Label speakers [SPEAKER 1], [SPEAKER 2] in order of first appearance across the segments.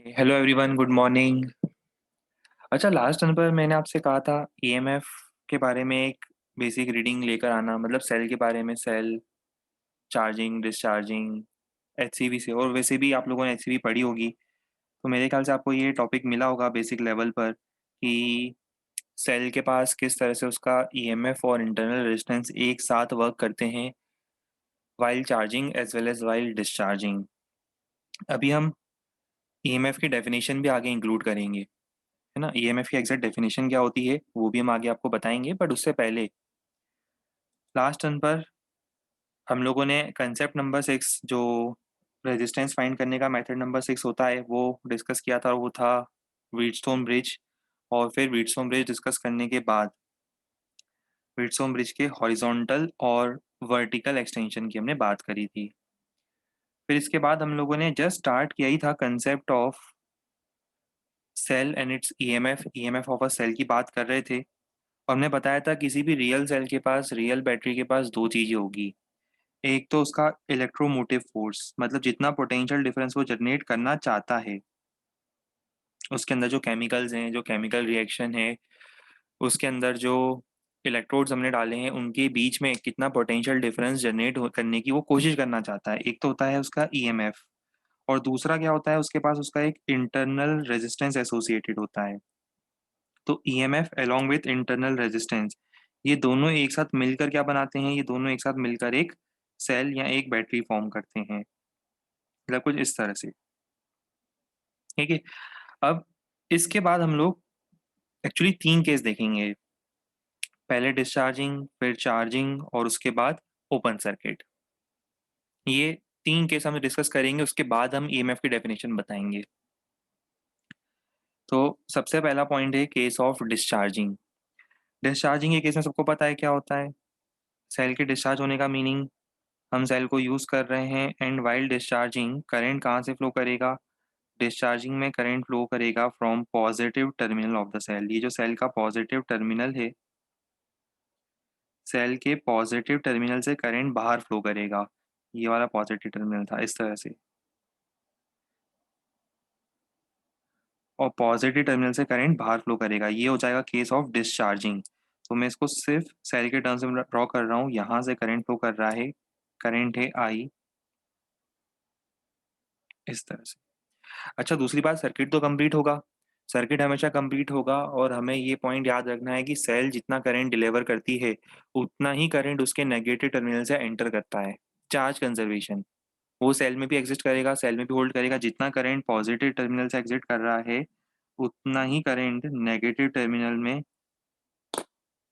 [SPEAKER 1] Hello everyone, good morning. अच्छा, last turn पर मैंने आपसे कहा था ईएमएफ के बारे में एक बेसिक रीडिंग लेकर आना, मतलब सेल के बारे में, सेल चार्जिंग, डिस्चार्जिंग, एचसीवी से। और वैसे भी आप लोगों ने एचसीवी पढ़ी होगी, तो मेरे ख्याल से आपको ये टॉपिक मिला होगा बेसिक लेवल पर कि सेल के पास किस तरह से उसका ईएमएफ और इंटरनल रेजिस्टेंस एक साथ वर्क करते हैं while charging as well as while discharging. अभी हम ईएमएफ की डेफिनेशन भी आगे इंक्लूड करेंगे, है ना। ईएमएफ की एग्जैक्ट डेफिनेशन क्या होती है वो भी हम आगे आपको बताएंगे, बट उससे पहले लास्ट टर्न पर हम लोगों ने कंसेप्ट नंबर 6, जो रेजिस्टेंस फाइंड करने का मेथड नंबर 6 होता है, वो डिस्कस किया था। वो था व्हीटस्टोन ब्रिज। और फिर व्हीटस्टोन ब्रिज डिस्कस करने के बाद व्हीटस्टोन ब्रिज के हॉरिजॉन्टल और वर्टिकल एक्सटेंशन की हमने बात करी थी। फिर इसके बाद हम लोगों ने जस्ट स्टार्ट किया ही था concept of cell and its EMF, EMF of a cell की बात कर रहे थे। और हमने बताया था किसी भी रियल सेल के पास, रियल बैटरी के पास दो चीजें होगी। एक तो उसका इलेक्ट्रोमोटिव फोर्स, मतलब जितना पोटेंशियल डिफरेंस वो जनरेट करना चाहता है, उसके अंदर जो केमिकल्स हैं, जो केमिकल रिएक्शन है, उसके अंदर जो इलेक्ट्रोड्स हमने डाले हैं, उनके बीच में कितना पोटेंशियल डिफरेंस जनरेट करने की वो कोशिश करना चाहता है। एक तो होता है उसका ईएमएफ, और दूसरा क्या होता है, उसके पास उसका एक इंटरनल रेजिस्टेंस एसोसिएटेड होता है। तो EMF along with internal resistance, ये दोनों एक साथ मिलकर क्या बनाते हैं, ये दोनों एक साथ मिलकर एक सेल या एक बैटरी फॉर्म करते हैं, मतलब कुछ इस तरह से। ठीक है। अब इसके बाद हम लोग एक्चुअली तीन केस देखेंगे। पहले डिस्चार्जिंग, फिर चार्जिंग, और उसके बाद ओपन सर्किट। ये तीन केस हम डिस्कस करेंगे, उसके बाद हम ईएमएफ की डेफिनेशन बताएंगे। तो सबसे पहला पॉइंट है केस ऑफ डिस्चार्जिंग। डिस्चार्जिंग के केस में सबको पता है क्या होता है। सेल के डिस्चार्ज होने का मीनिंग, हम सेल को यूज कर रहे हैं, एंड वाइल डिस्चार्जिंग करंट कहाँ से फ्लो करेगा। डिस्चार्जिंग में करंट फ्लो करेगा from positive terminal of the cell. ये जो सेल का पॉजिटिव टर्मिनल है, सेल के पॉजिटिव टर्मिनल से करंट बाहर फ्लो करेगा। ये वाला पॉजिटिव टर्मिनल था, इस तरह से। और पॉजिटिव टर्मिनल से करंट बाहर फ्लो करेगा, ये हो जाएगा केस ऑफ डिस्चार्जिंग। तो मैं इसको सिर्फ सेल के टर्म्स में ड्रॉ कर रहा हूँ। यहाँ से करंट फ्लो कर रहा है, करंट है आई, इस तरह से। अच्छा, दूसरी बात, सर्किट तो कंप्लीट होगा। सर्किट हमेशा कंप्लीट होगा, और हमें ये पॉइंट याद रखना है कि सेल जितना करंट डिलीवर करती है, उतना ही करंट उसके नेगेटिव टर्मिनल से एंटर करता है। चार्ज कंजर्वेशन, वो सेल में भी एग्जिस्ट करेगा, सेल में भी होल्ड करेगा। जितना करंट पॉजिटिव टर्मिनल से एग्जिट कर रहा है, उतना ही करंट नेगेटिव टर्मिनल में,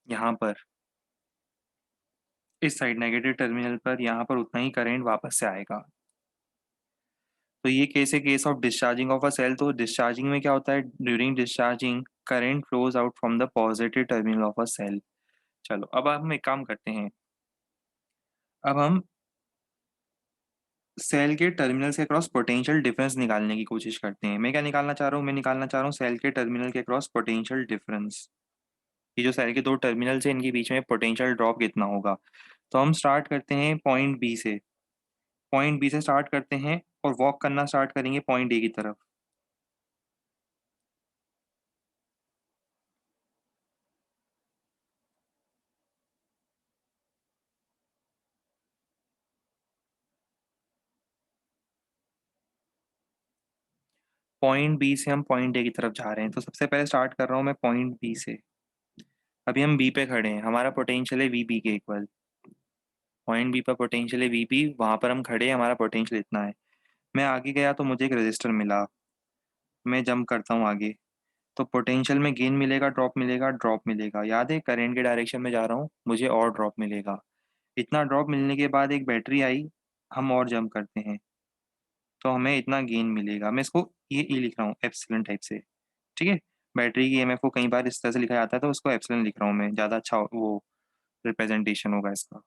[SPEAKER 1] यहाँ पर इस साइड नेगेटिव टर्मिनल पर, यहाँ पर उतना ही करंट वापस से आएगा। तो ये केस है case of discharging of a cell. तो डिस्चार्जिंग में क्या होता है, during discharging current flows out from the positive terminal of a cell. चलो, अब हम एक काम करते हैं। अब हम सेल के टर्मिनल के क्रॉस पोटेंशियल डिफरेंस निकालने की कोशिश करते हैं। मैं क्या निकालना चाह रहा हूँ, मैं निकालना चाह रहा हूँ सेल के टर्मिनल के क्रॉस पोटेंशियल डिफरेंस। ये जो सेल के दो टर्मिनल्स हैं, इनके बीच में पोटेंशियल ड्रॉप कितना होगा। तो हम स्टार्ट करते हैं पॉइंट बी से। पॉइंट बी से स्टार्ट करते हैं और वॉक करना स्टार्ट करेंगे पॉइंट ए की तरफ। पॉइंट बी से हम पॉइंट ए की तरफ जा रहे हैं। तो सबसे पहले स्टार्ट कर रहा हूँ मैं पॉइंट बी से। अभी हम बी पे खड़े हैं, हमारा पोटेंशियल है वी बी के इक्वल। पॉइंट बी पर पोटेंशियल है वी बी, वहां पर हम खड़े हैं, हमारा पोटेंशियल इतना है। मैं आगे गया तो मुझे एक रेजिस्टर मिला। मैं जंप करता हूँ आगे, तो पोटेंशियल में गेन मिलेगा, ड्रॉप मिलेगा, ड्रॉप मिलेगा। याद है, करंट के डायरेक्शन में जा रहा हूँ, मुझे और ड्रॉप मिलेगा। इतना ड्रॉप मिलने के बाद एक बैटरी आई, हम और जंप करते हैं, तो हमें इतना गेन मिलेगा। मैं इसको ये ई लिख रहा हूँ एप्सिलॉन टाइप से। ठीक है। बैटरी की ईएमएफ को कई बार इस तरह से लिखा जाता है, तो उसको एप्सिलॉन लिख रहा हूँ मैं, ज़्यादा अच्छा वो रिप्रेजेंटेशन होगा इसका।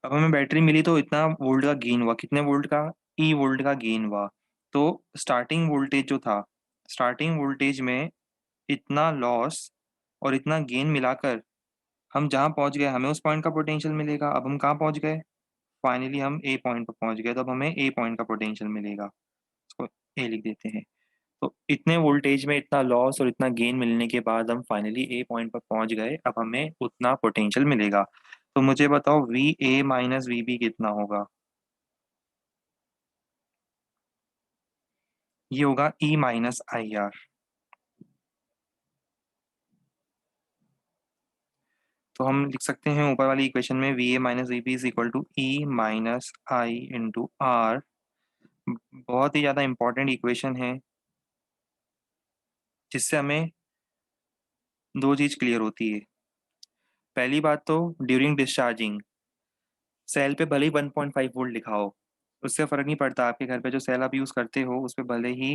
[SPEAKER 1] अब हमें बैटरी मिली तो इतना वोल्ट का गेन हुआ। कितने वोल्ट का, ई वोल्ट का गेन हुआ। तो स्टार्टिंग वोल्टेज जो था, स्टार्टिंग वोल्टेज में इतना लॉस और इतना गेन मिलाकर हम जहाँ पहुँच गए हमें उस पॉइंट का पोटेंशियल मिलेगा। अब हम कहाँ पहुँच गए? फाइनली हम ए पॉइंट पर पहुँच गए, तो अब हमें ए पॉइंट का पोटेंशियल मिलेगा। इसको ए लिख देते हैं। तो इतने वोल्टेज में इतना लॉस और इतना गेन मिलने के बाद हम फाइनली ए पॉइंट पर पहुँच गए, अब हमें उतना पोटेंशियल मिलेगा। तो मुझे बताओ V A minus V B कितना होगा? ये होगा ई माइनस आई आर। तो हम लिख सकते हैं ऊपर वाली इक्वेशन में V A minus V B is equal to E minus I into R. बहुत ही ज़्यादा इंपॉर्टेंट इक्वेशन है, जिससे हमें दो चीज़ क्लियर होती है। पहली बात तो ड्यूरिंग डिस्चार्जिंग सेल पे भले ही 1.5 वोल्ट लिखा हो, उससे फ़र्क नहीं पड़ता। आपके घर पे जो सेल आप यूज़ करते हो उस पे भले ही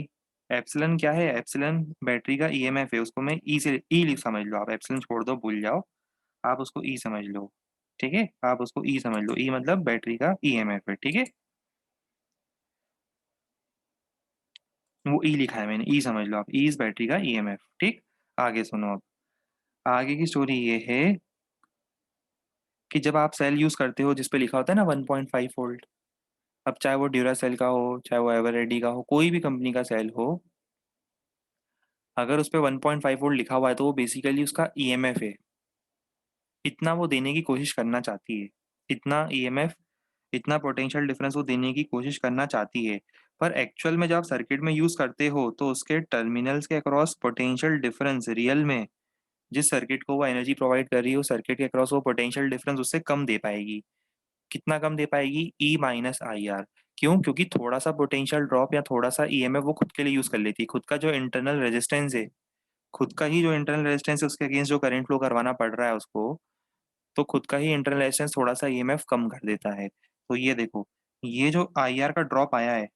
[SPEAKER 1] एप्सिलन क्या है, एप्सिलन बैटरी का ईएमएफ है, उसको मैं ई से ई लिख समझ लो। आप एप्सिलन छोड़ दो, भूल जाओ, आप उसको ई समझ लो। ठीक है, आप उसको ई समझ लो। ई मतलब बैटरी का ईएमएफ है। ठीक है, वो ई लिखा है मैंने, ई समझ लो आप। ई इज बैटरी का ईएमएफ। ठीक, आगे सुनो। अब आगे की स्टोरी ये है कि जब आप सेल यूज़ करते हो जिस पे लिखा होता है ना 1.5 वोल्ट, अब चाहे वो ड्यूरासेल का हो, चाहे वो एवरेडी का हो, कोई भी कंपनी का सेल हो, अगर उस पे 1.5 वोल्ट लिखा हुआ है तो वो बेसिकली उसका ईएमएफ है। इतना वो देने की कोशिश करना चाहती है, इतना ईएमएफ, इतना पोटेंशियल डिफरेंस वो देने की कोशिश करना चाहती है। पर एक्चुअल में जब आप सर्किट में यूज़ करते हो तो उसके टर्मिनल्स के अक्रॉस पोटेंशियल डिफरेंस रियल में जिस सर्किट को वो एनर्जी प्रोवाइड कर रही है, उस सर्किट के अक्रॉस वो पोटेंशियल डिफरेंस उससे कम दे पाएगी। कितना कम दे पाएगी? ई माइनस आई आर। क्यों? क्योंकि थोड़ा सा पोटेंशियल ड्रॉप या थोड़ा सा ईएमएफ वो खुद के लिए यूज कर लेती है। खुद का जो इंटरनल रेजिस्टेंस है, खुद का ही जो इंटरनल रेजिस्टेंस है, उसके अगेंस्ट जो करंट फ्लो करवाना पड़ रहा है उसको, तो खुद का ही इंटरनल रेजिस्टेंस थोड़ा सा ईएमएफ कम कर देता है। तो ये देखो, ये जो आई आर का ड्रॉप आया है,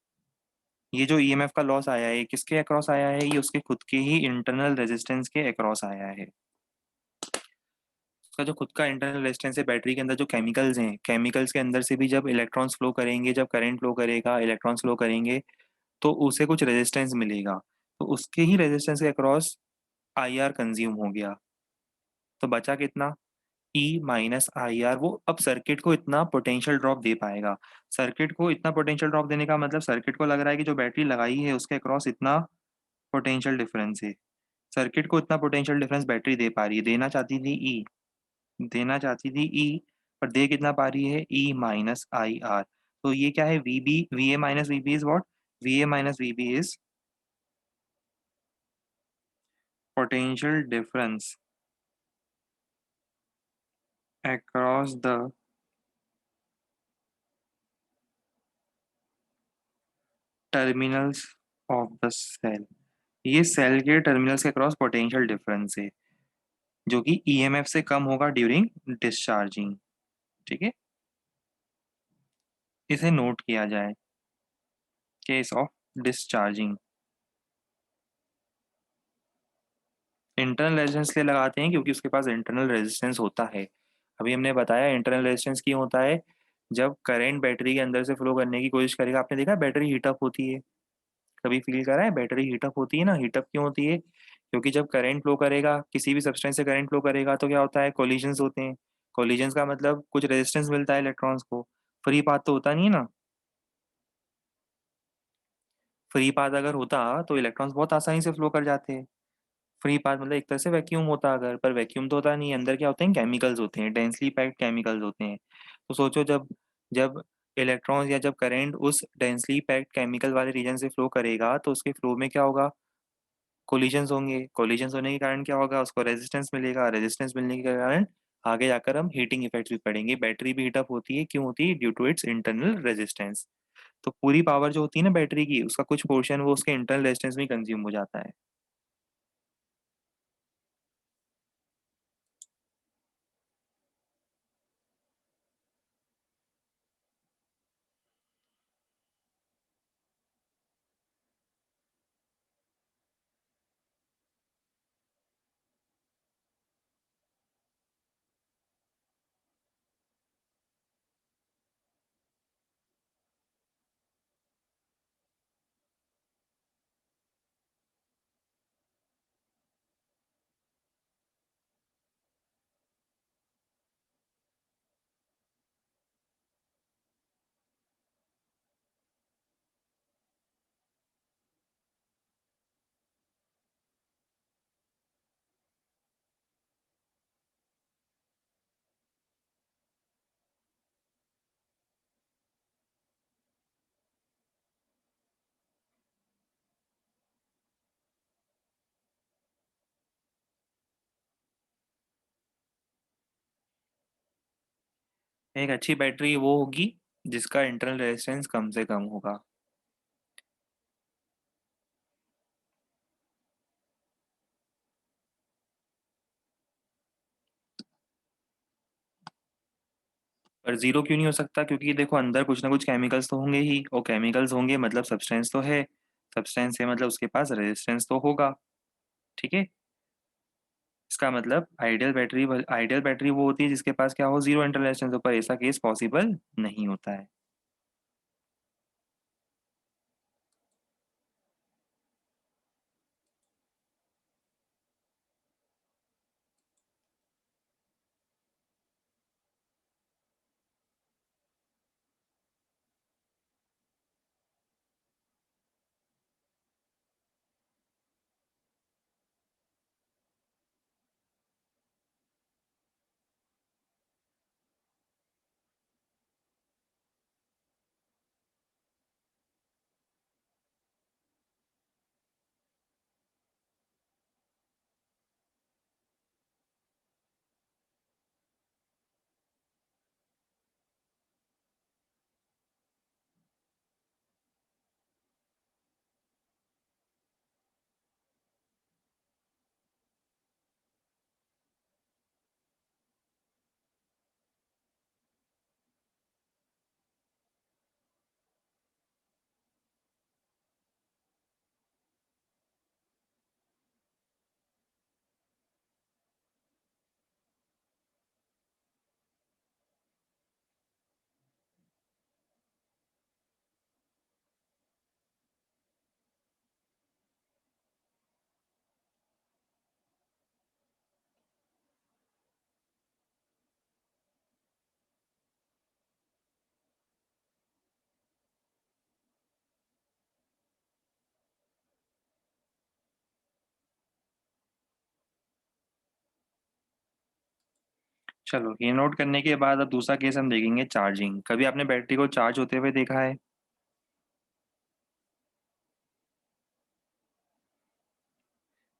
[SPEAKER 1] ये जो ईएमएफ का लॉस आया है, ये किसके अक्रॉस आया है? ये उसके खुद के ही इंटरनल रेजिस्टेंस के अक्रॉस आया है। उसका जो खुद का इंटरनल रेजिस्टेंस है, बैटरी के अंदर जो केमिकल्स हैं, केमिकल्स के अंदर से भी जब इलेक्ट्रॉन्स फ्लो करेंगे, जब करंट फ्लो करेगा, इलेक्ट्रॉन्स फ्लो करेंगे, तो उसे कुछ रेजिस्टेंस मिलेगा। तो उसके ही रेजिस्टेंस के अक्रॉस आई आर कंज्यूम हो गया। तो बचा कितना? ई माइनस आई आर। वो अब सर्किट को इतना पोटेंशियल ड्रॉप दे पाएगा। सर्किट को इतना पोटेंशियल ड्रॉप देने का मतलब सर्किट को लग रहा है कि जो बैटरी लगाई है उसके अक्रॉस इतना पोटेंशियल डिफरेंस है। सर्किट को इतना पोटेंशियल डिफरेंस बैटरी दे पा रही है। देना चाहती थी ई, देना चाहती थी ई, पर दे कितना पा रही है? E minus I R. तो ये क्या है? V B, V A minus V B is what? V A minus V B is potential difference across the terminals of the cell। ये सेल के टर्मिनल्स के क्रॉस पोटेंशियल डिफरेंस है, जो कि ईएमएफ से कम होगा ड्यूरिंग डिस्चार्जिंग। ठीक है, इसे नोट किया जाए। Case of discharging internal resistance लिए लगाते हैं क्योंकि उसके पास इंटरनल रेजिस्टेंस होता है। अभी हमने बताया इंटरनल रेजिस्टेंस क्यों होता है। जब करंट बैटरी के अंदर से फ्लो करने की कोशिश करेगा, आपने देखा बैटरी हीटअप होती है, कभी फील करा है? बैटरी हीटअप होती है ना। हीटअप क्यों होती है? क्योंकि जब करंट फ्लो करेगा, किसी भी सब्सटेंस से करंट फ्लो करेगा, तो क्या होता है? कोलिजन्स होते हैं। कोलिजन्स का मतलब कुछ रेजिस्टेंस मिलता है इलेक्ट्रॉन्स को। फ्री पाथ तो होता नहीं है ना। फ्री पाथ अगर होता तो इलेक्ट्रॉन्स बहुत आसानी से फ्लो कर जाते हैं। फ्री पाथ मतलब एक तरह से वैक्यूम होता अगर, पर वैक्यूम तो होता नहीं है। अंदर क्या होते हैं? केमिकल्स होते हैं, डेंसली पैक्ड केमिकल्स होते हैं। तो सोचो, जब जब इलेक्ट्रॉन्स या जब करंट उस डेंसली पैक्ड केमिकल वाले रीजन से फ्लो करेगा, तो उसके फ्लो में क्या होगा? कोलिजन्स होंगे। कोलिजन्स होने के कारण क्या होगा? उसको रेजिस्टेंस मिलेगा। रेजिस्टेंस मिलने के कारण आगे जाकर हम हीटिंग इफेक्ट्स भी पढ़ेंगे। बैटरी भी हीटअप होती है, क्यों होती है? Due to its internal resistance. तो पूरी पावर जो होती है ना बैटरी की, उसका कुछ पोर्शन वो उसके इंटरनल रेजिस्टेंस में कंज्यूम हो जाता है। एक अच्छी बैटरी वो होगी जिसका इंटरनल रेजिस्टेंस कम से कम होगा। पर ज़ीरो क्यों नहीं हो सकता? क्योंकि देखो अंदर कुछ ना कुछ केमिकल्स तो होंगे ही, और केमिकल्स होंगे मतलब सब्सटेंस तो है, सब्सटेंस है मतलब उसके पास रेजिस्टेंस तो होगा। ठीक है, इसका मतलब आइडियल बैटरी वो होती है जिसके पास क्या हो, ज़ीरो इंटरनल रेजिस्टेंस हो, पर ऐसा केस पॉसिबल नहीं होता है। चलो, ये नोट करने के बाद अब दूसरा केस हम देखेंगे, चार्जिंग। कभी आपने बैटरी को चार्ज होते हुए देखा है?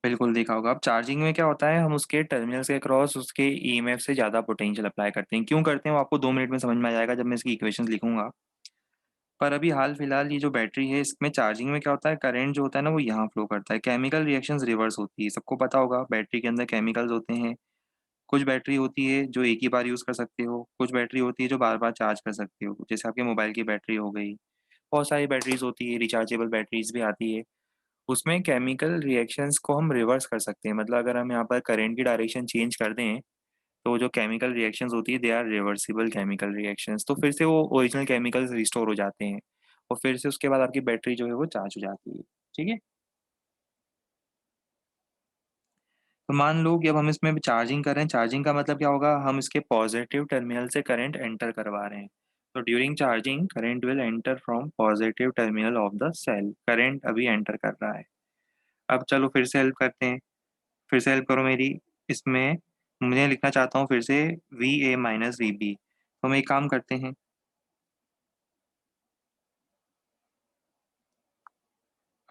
[SPEAKER 1] बिल्कुल देखा होगा। अब चार्जिंग में क्या होता है, हम उसके टर्मिनल्स के क्रॉस उसके ईएमएफ से ज़्यादा पोटेंशियल अप्लाई करते हैं। क्यों करते हैं वो आपको 2 मिनट में समझ में आ जाएगा जब मैं इसकी इक्वेशंस लिखूंगा। पर अभी हाल फिलहाल ये जो बैटरी है इसमें चार्जिंग में क्या होता है, करंट जो होता है ना वो यहाँ फ्लो करता है, केमिकल रिएक्शंस रिवर्स होती है। सबको पता होगा बैटरी के अंदर केमिकल्स होते हैं। कुछ बैटरी होती है जो एक ही बार यूज़ कर सकते हो, कुछ बैटरी होती है जो बार बार चार्ज कर सकते हो, जैसे आपके मोबाइल की बैटरी हो गई। बहुत सारी बैटरीज होती है, रिचार्जेबल बैटरीज भी आती है। उसमें केमिकल रिएक्शंस को हम रिवर्स कर सकते हैं, मतलब अगर हम यहाँ पर करंट की डायरेक्शन चेंज कर दें तो जो केमिकल रिएक्शंस होती है they are reversible chemical reactions, तो फिर से वो ओरिजिनल केमिकल्स रिस्टोर हो जाते हैं और फिर से उसके बाद आपकी बैटरी जो है वो चार्ज हो जाती है। ठीक है, तो मान लो कि अब हम इसमें चार्जिंग कर रहे हैं। चार्जिंग का मतलब क्या होगा, हम इसके पॉजिटिव टर्मिनल से करंट एंटर करवा रहे हैं। तो during charging current will enter from positive terminal of the cell, current अभी एंटर कर रहा है। अब चलो फिर से हेल्प करते हैं, फिर से हेल्प करो मेरी इसमें। मुझे लिखना चाहता हूँ फिर से V A minus V B. तो हम एक काम करते हैं,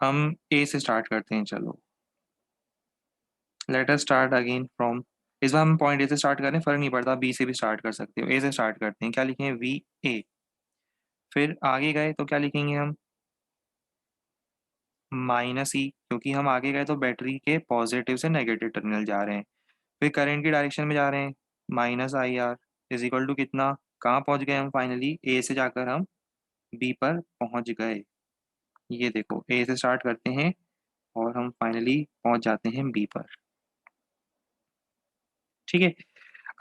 [SPEAKER 1] हम ए से स्टार्ट करते हैं। चलो, let us start again from, इस बार हम पॉइंट ए से स्टार्ट करें, फर्क नहीं पड़ता, बी से भी स्टार्ट कर सकते हो। ए से स्टार्ट करते हैं, क्या लिखेंगे, वी ए। फिर आगे गए तो क्या लिखेंगे हम, माइनस ई, क्योंकि हम आगे गए तो बैटरी के पॉजिटिव से नेगेटिव टर्मिनल जा रहे हैं। फिर करंट की डायरेक्शन में जा रहे हैं, minus I R is equal to कितना, कहाँ पहुंच गए हम, फाइनली ए से जाकर हम बी पर पहुंच गए। ये देखो, ए से स्टार्ट करते हैं और हम फाइनली पहुंच जाते हैं बी पर। ठीक है,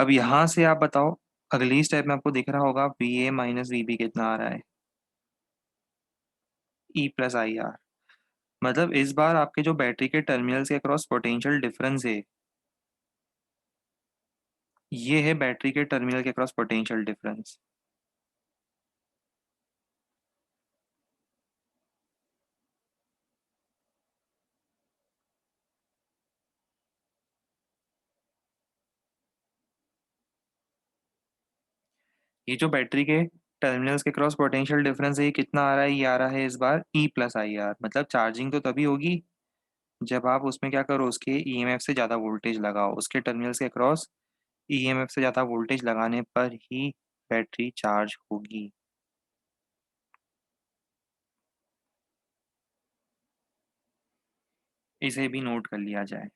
[SPEAKER 1] अब यहाँ से आप बताओ, अगली स्टेप में आपको दिख रहा होगा V A minus V B कितना आ रहा है, ई प्लस आई आर। मतलब इस बार आपके जो बैटरी के टर्मिनल्स के अक्रॉस पोटेंशियल डिफरेंस है, ये है बैटरी के टर्मिनल के अक्रॉस पोटेंशियल डिफरेंस। ये जो बैटरी के टर्मिनल्स के क्रॉस पोटेंशियल डिफरेंस है, ये कितना आ रहा है, ये आ रहा है इस बार ई प्लस आई आर। मतलब चार्जिंग तो तभी होगी जब आप उसमें क्या करो, उसके ईएमएफ से ज़्यादा वोल्टेज लगाओ, उसके टर्मिनल्स के क्रॉस ईएमएफ से ज़्यादा वोल्टेज लगाने पर ही बैटरी चार्ज होगी। इसे भी नोट कर लिया जाए।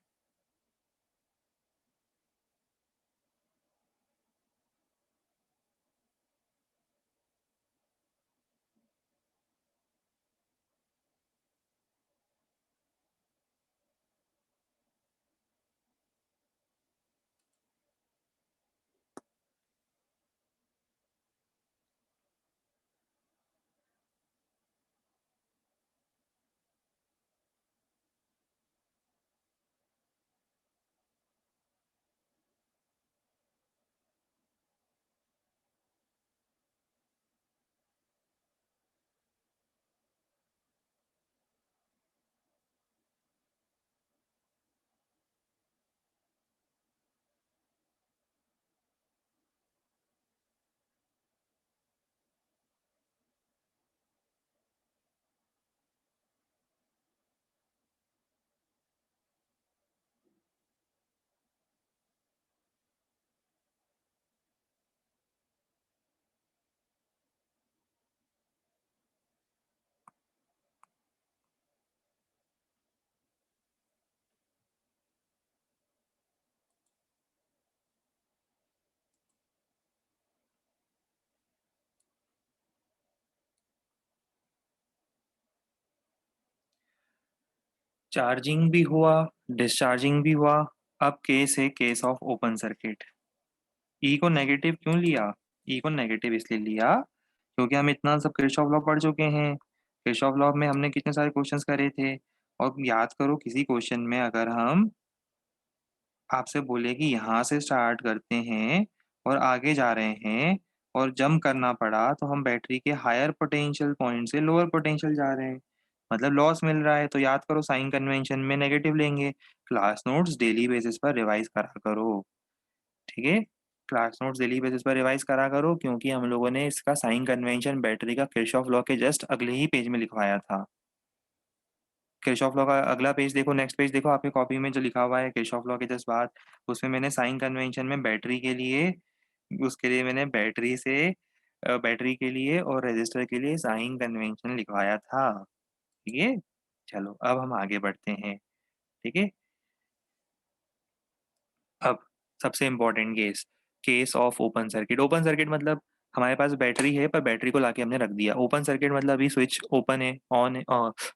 [SPEAKER 1] चार्जिंग भी हुआ, डिस्चार्जिंग भी हुआ। अब केस है केस ऑफ ओपन सर्किट। ई को नेगेटिव क्यों लिया? ई को नेगेटिव इसलिए लिया क्योंकि हम इतना सब किरचॉफ लॉ पढ़ चुके हैं। किरचॉफ लॉ में हमने कितने सारे क्वेश्चंस करे थे। और याद करो, किसी क्वेश्चन में अगर हम आपसे बोले कि यहाँ से स्टार्ट करते हैं और आगे जा रहे हैं और जंप करना पड़ा, तो हम बैटरी के हायर पोटेंशियल पॉइंट से लोअर पोटेंशियल जा रहे हैं, मतलब लॉस मिल रहा है। तो याद करो, साइन कन्वेंशन में नेगेटिव लेंगे। क्लास नोट्स डेली बेसिस पर रिवाइज करा करो, ठीक है। क्लास नोट्स डेली बेसिस पर रिवाइज करा करो, क्योंकि हम लोगों ने इसका साइन कन्वेंशन बैटरी का किरचॉफ लॉ के जस्ट अगले ही पेज में लिखवाया था। किरचॉफ लॉ का अगला पेज देखो, नेक्स्ट पेज देखो आपकी कॉपी में जो लिखा हुआ है किरचॉफ लॉ के जस्ट बाद, उसमें मैंने साइन कन्वेंशन में बैटरी के लिए, उसके लिए मैंने बैटरी के लिए और रेजिस्टर के लिए साइन कन्वेंशन लिखवाया था, ठीक है। चलो अब हम आगे बढ़ते हैं, ठीक है। अब सबसे important case, case of open circuit. Open circuit मतलब हमारे पास बैटरी है पर बैटरी को लाके हमने रख दिया। ओपन सर्किट मतलब अभी स्विच ओपन है, ऑन है,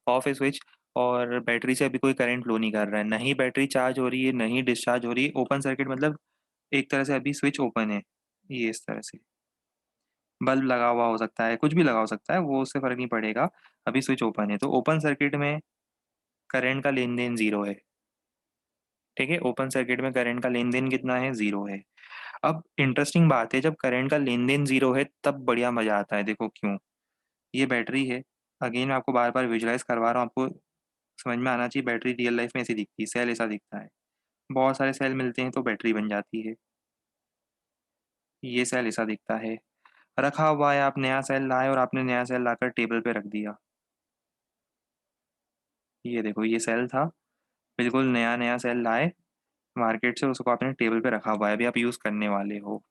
[SPEAKER 1] ऑफ है स्विच, और बैटरी से अभी कोई करंट फ्लो नहीं कर रहा है, नहीं बैटरी चार्ज हो रही है, नहीं डिस्चार्ज हो रही है। ओपन सर्किट मतलब एक तरह से अभी स्विच ओपन है, ये इस तरह से। बल्ब लगा हुआ हो सकता है, कुछ भी लगा हो सकता है, वो उससे फर्क नहीं पड़ेगा। अभी स्विच ओपन है, तो ओपन सर्किट में करंट का लेन देन जीरो है, ठीक है। ओपन सर्किट में करंट का लेन देन कितना है? जीरो है। अब इंटरेस्टिंग बात है, जब करंट का लेन देन जीरो है तब बढ़िया मजा आता है। देखो क्यों। ये बैटरी है, अगेन मैं आपको बार बार विजुलाइज करवा रहा हूँ, आपको समझ में आना चाहिए। बैटरी रियल लाइफ में ऐसी दिखती है, सेल ऐसा दिखता है। बहुत सारे सेल मिलते हैं तो बैटरी बन जाती है। ये सेल ऐसा दिखता है, रखा हुआ है। आप नया सेल लाए और आपने नया सेल लाकर टेबल पे रख दिया। ये देखो, ये सेल था, बिल्कुल नया नया सेल लाए मार्केट से, उसको आपने टेबल पे रखा हुआ है, अभी आप यूज करने वाले हो।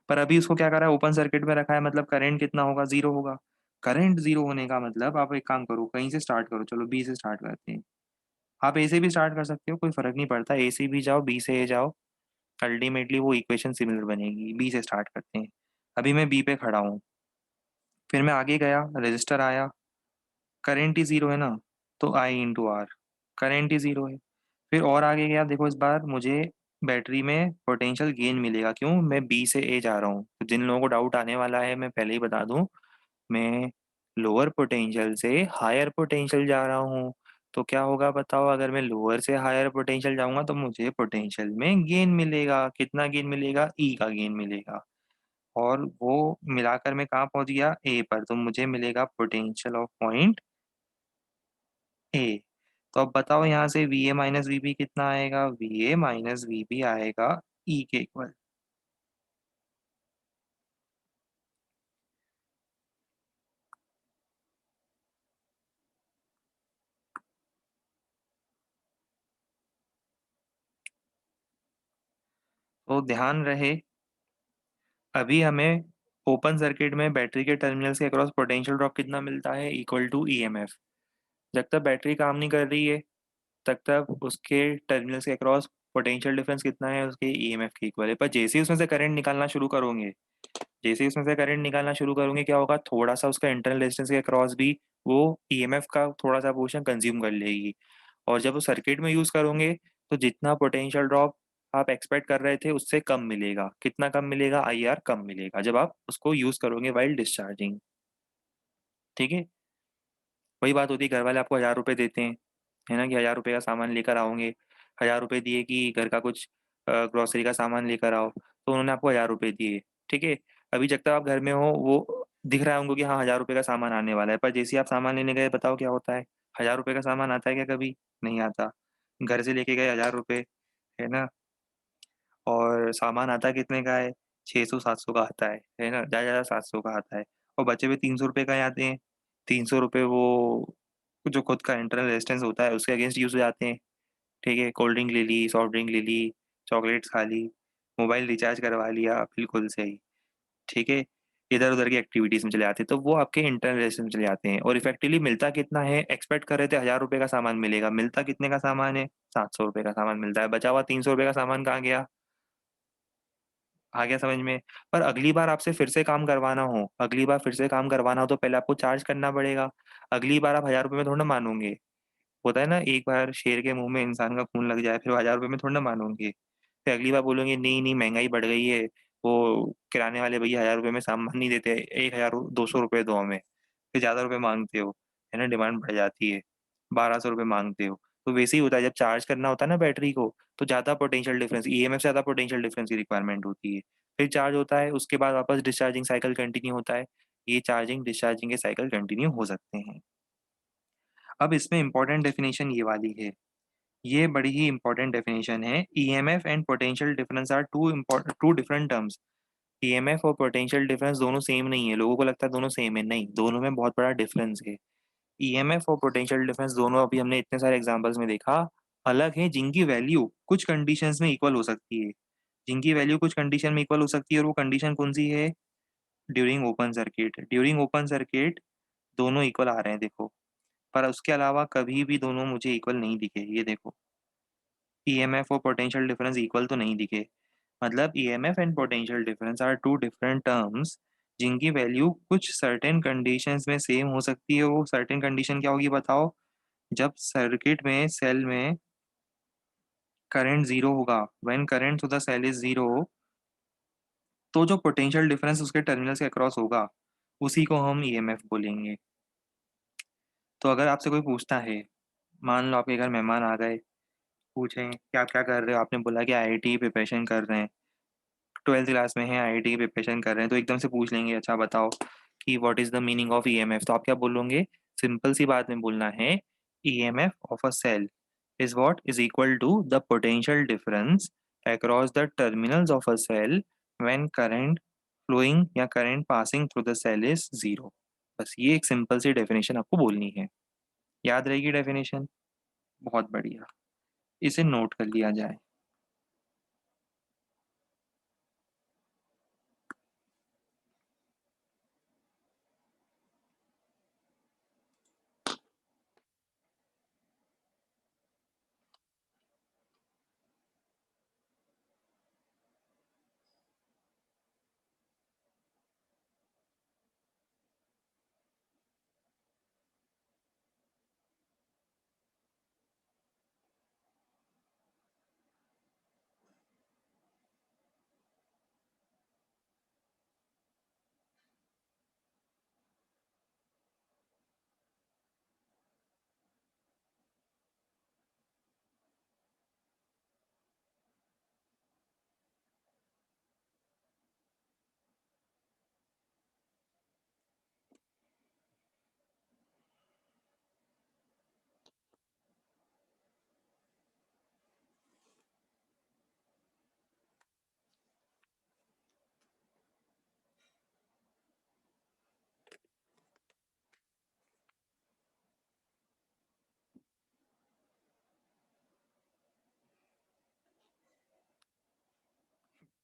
[SPEAKER 1] पर अभी उसको क्या करा है? ओपन सर्किट में रखा है, मतलब करंट कितना होगा? जीरो होगा। करंट जीरो होने का मतलब आप एक काम करो, कहीं से स्टार्ट करो। चलो बी से स्टार्ट करते हैं। आप ए से भी स्टार्ट कर सकते हो, कोई फर्क नहीं पड़ता। ए से भी जाओ, बी से ए जाओ, अल्टीमेटली वो इक्वेशन सिमिलर बनेगी। बी से स्टार्ट करते हैं। अभी मैं बी पे खड़ा हूँ, फिर मैं आगे गया, रजिस्टर आया, करंट ही जीरो है ना, तो आई इंटू आर, करेंट ही जीरो है। फिर और आगे गया, देखो इस बार मुझे बैटरी में पोटेंशियल गेन मिलेगा। क्यों? मैं बी से ए जा रहा हूँ। तो जिन लोगों को डाउट आने वाला है, मैं पहले ही बता दूं, मैं लोअर पोटेंशियल से हायर पोटेंशियल जा रहा हूँ। तो क्या होगा बताओ? अगर मैं लोअर से हायर पोटेंशियल जाऊंगा तो मुझे पोटेंशियल में गेन मिलेगा। कितना गेन मिलेगा? ई का गेन मिलेगा। और वो मिलाकर मैं कहाँ पहुंच गया? ए पर। तो मुझे मिलेगा पोटेंशियल ऑफ पॉइंट ए। तो अब बताओ, यहाँ से V A minus V B कितना आएगा? V A minus V B आएगा ई के इक्वल। तो ध्यान रहे, अभी हमें ओपन सर्किट में बैटरी के टर्मिनल्स के अक्रॉस पोटेंशियल ड्रॉप कितना मिलता है, इक्वल टू ईएमएफ। जब तक बैटरी काम नहीं कर रही है तब तक उसके टर्मिनल्स के अक्रॉस पोटेंशियल डिफरेंस कितना है, उसके ईएमएफ के इक्वल है। पर जैसे ही उसमें से करंट निकालना शुरू करोगे, जैसे ही उसमें से करंट निकालना शुरू करोगे, क्या होगा, थोड़ा सा उसका इंटरनल रेजिस्टेंस के अक्रॉस भी वो ईएमएफ का थोड़ा सा पोर्शन कंज्यूम कर लेगी। और जब वो सर्किट में यूज करोगे तो जितना पोटेंशियल ड्रॉप आप एक्सपेक्ट कर रहे थे उससे कम मिलेगा। कितना कम मिलेगा, आईआर कम मिलेगा जब आप उसको यूज करोगे वाइल डिस्चार्जिंग। ठीक है। वही बात होती है, घर वाले आपको 1,000 रुपये देते हैं, है ना, कि 1,000 रुपये का सामान लेकर आओगे। 1,000 रुपये दिए कि घर का कुछ ग्रोसरी का सामान लेकर आओ, तो उन्होंने आपको 1,000 रुपये दिए। ठीक है। अभी जब तक आप घर में हो वो दिख रहा है उनको कि हाँ 1,000 रुपये का सामान आने वाला है, पर जैसे ही आप सामान लेने गए, बताओ क्या होता है। 1,000 रुपये का सामान आता है क्या कभी? नहीं आता। घर से लेके गए 1,000 रुपये, है ना, और सामान आता कितने का है, 600 700 का आता है ना, ज़्यादा ज़्यादा 700 का आता है। और बचे हुए 300 रुपये का आते हैं। 300 रुपये वो जो खुद का इंटरनल रेजिस्टेंस होता है उसके अगेंस्ट यूज हो जाते हैं। ठीक है, कोल्ड ड्रिंक ले ली, सॉफ्ट ड्रिंक ले ली, चॉकलेट्स खा ली, मोबाइल रिचार्ज करवा लिया, बिल्कुल सही। ठीक है, इधर उधर की एक्टिविटीज में चले जाते हैं, तो वो आपके इंटरनल रेजिस्टेंस में चले जाते हैं। और इफेक्टिवली मिलता कितना है, एक्सपेक्ट कर रहे थे 1,000 रुपये का सामान मिलेगा, मिलता कितने का सामान है, 700 रुपये का सामान मिलता है। बचा हुआ 300 रुपये का सामान कहाँ गया? आ गया समझ में। पर अगली बार आपसे फिर से काम करवाना हो, अगली बार फिर से काम करवाना हो तो पहले आपको चार्ज करना पड़ेगा। अगली बार आप 1,000 रुपये में थोड़ा ना मानोगे। होता है ना, एक बार शेर के मुंह में इंसान का खून लग जाए फिर 1,000 रुपये में थोड़ा ना मानोगे। फिर अगली बार बोलोगे नहीं नहीं महंगाई बढ़ गई है, वो किराने वाले भैया 1,000 रुपये में सामान नहीं देते, 1,200 रुपये दो हमें। फिर ज्यादा रुपये मांगते हो, है ना, डिमांड बढ़ जाती है, 1,200 रुपये मांगते हो। तो वैसे ही होता है जब चार्ज करना होता है ना बैटरी को, तो ज्यादा पोटेंशियल डिफरेंस, ईएमएफ से ज्यादा पोटेंशियल डिफरेंस की रिक्वायरमेंट होती है। फिर चार्ज होता है, उसके बाद वापस डिस्चार्जिंग साइकिल कंटिन्यू होता है। ये चार्जिंग डिस्चार्जिंग के साइकिल कंटिन्यू हो सकते हैं। अब इसमें इंपॉर्टेंट डेफिनेशन ये वाली है, ये बड़ी ही इंपॉर्टेंट डेफिनेशन है। EMF and potential difference are two different terms. EMF और पोटेंशियल डिफरेंस दोनों सेम नहीं है, लोगों को लगता है दोनों सेम है, नहीं, दोनों में बहुत बड़ा डिफरेंस है। ईएमएफ और पोटेंशियल डिफरेंस दोनों अभी हमने इतने सारे एग्जांपल्स में देखा अलग है, जिनकी वैल्यू कुछ कंडीशंस में इक्वल हो सकती है, जिनकी वैल्यू कुछ कंडीशन में इक्वल हो सकती है। और वो कंडीशन कौन सी है? During open circuit. During open circuit दोनों इक्वल आ रहे हैं देखो, पर उसके अलावा कभी भी दोनों मुझे इक्वल नहीं दिखे, ये देखो, ईएमएफ और पोटेंशियल डिफरेंस इक्वल तो नहीं दिखे। मतलब EMF and potential difference are two different terms, जिनकी वैल्यू कुछ सर्टेन कंडीशंस में सेम हो सकती है। वो सर्टेन कंडीशन क्या होगी बताओ? जब सर्किट में सेल में करंट जीरो होगा, when current to the cell is zero, तो जो पोटेंशियल डिफरेंस उसके टर्मिनल के अक्रॉस होगा उसी को हम ईएमएफ बोलेंगे। तो अगर आपसे कोई पूछता है, मान लो आपके घर मेहमान आ गए, पूछें कि आप क्या कर रहे हो, आपने बोला कि आईआईटी की प्रिपरेशन कर रहे हैं, 12th क्लास में है, आईआईटी की प्रिपरेशन कर रहे हैं, तो एकदम से पूछ लेंगे अच्छा बताओ कि what is the meaning of EMF, तो आप क्या बोलोगे? सिंपल सी बात में बोलना है, EMF of a cell is what is equal to the potential difference across the terminals of a cell when current flowing या current passing through the cell is zero। बस ये एक सिंपल सी डेफिनेशन आपको बोलनी है, याद रहेगी डेफिनेशन। बहुत बढ़िया, इसे नोट कर लिया जाए।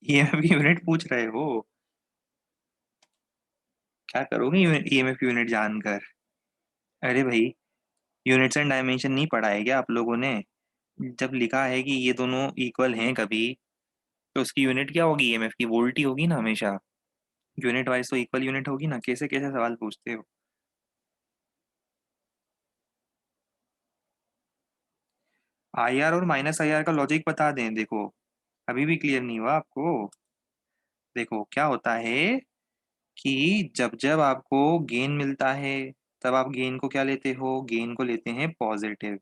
[SPEAKER 1] ईएमएफ की यूनिट पूछ रहे हो? क्या करोगे ईएमएफ यूनिट जानकर? अरे भाई, यूनिट्स एंड डायमेंशन नहीं पढ़ा है क्या आप लोगों ने? जब लिखा है कि ये दोनों इक्वल हैं कभी, तो उसकी यूनिट क्या होगी? ईएमएफ की वोल्ट ही होगी ना हमेशा। यूनिट वाइज तो इक्वल यूनिट होगी ना, कैसे कैसे सवाल पूछते हो? आईआर और माइनस आईआर का लॉजिक बता दें, देखो। अभी भी क्लियर नहीं हुआ आपको? देखो क्या होता है कि जब जब आपको गेन मिलता है, तब आप गेन को क्या लेते हो? गेन को लेते हैं पॉजिटिव।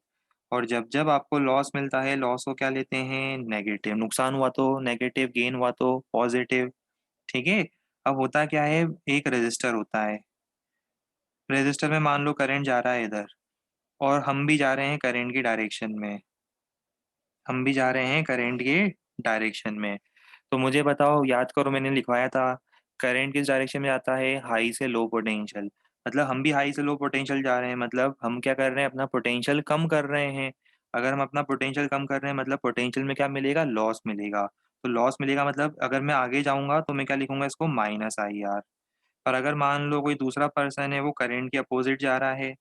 [SPEAKER 1] और जब जब आपको लॉस मिलता है, लॉस को क्या लेते हैं? नेगेटिव। नुकसान हुआ तो नेगेटिव, गेन हुआ तो पॉजिटिव। ठीक है। अब होता क्या है, एक रेजिस्टर होता है। रेजिस्टर में मान लो करंट जा रहा है इधर, और हम भी जा रहे हैं करंट की डायरेक्शन में। हम भी जा रहे हैं करंट के डायरेक्शन में। तो मुझे बताओ, याद करो मैंने लिखवाया था, करंट किस डायरेक्शन में जाता है? हाई से लो पोटेंशियल। मतलब हम भी हाई से लो पोटेंशियल जा रहे हैं, मतलब हम क्या कर रहे हैं? अपना पोटेंशियल कम कर रहे हैं। अगर हम अपना पोटेंशियल कम कर रहे हैं, मतलब पोटेंशियल में क्या मिलेगा? लॉस मिलेगा। तो लॉस मिलेगा मतलब अगर मैं आगे जाऊंगा तो मैं क्या लिखूंगा इसको? Minus I are. और अगर मान लो कोई दूसरा पर्सन है, वो करंट के अपोजिट जा रहा है।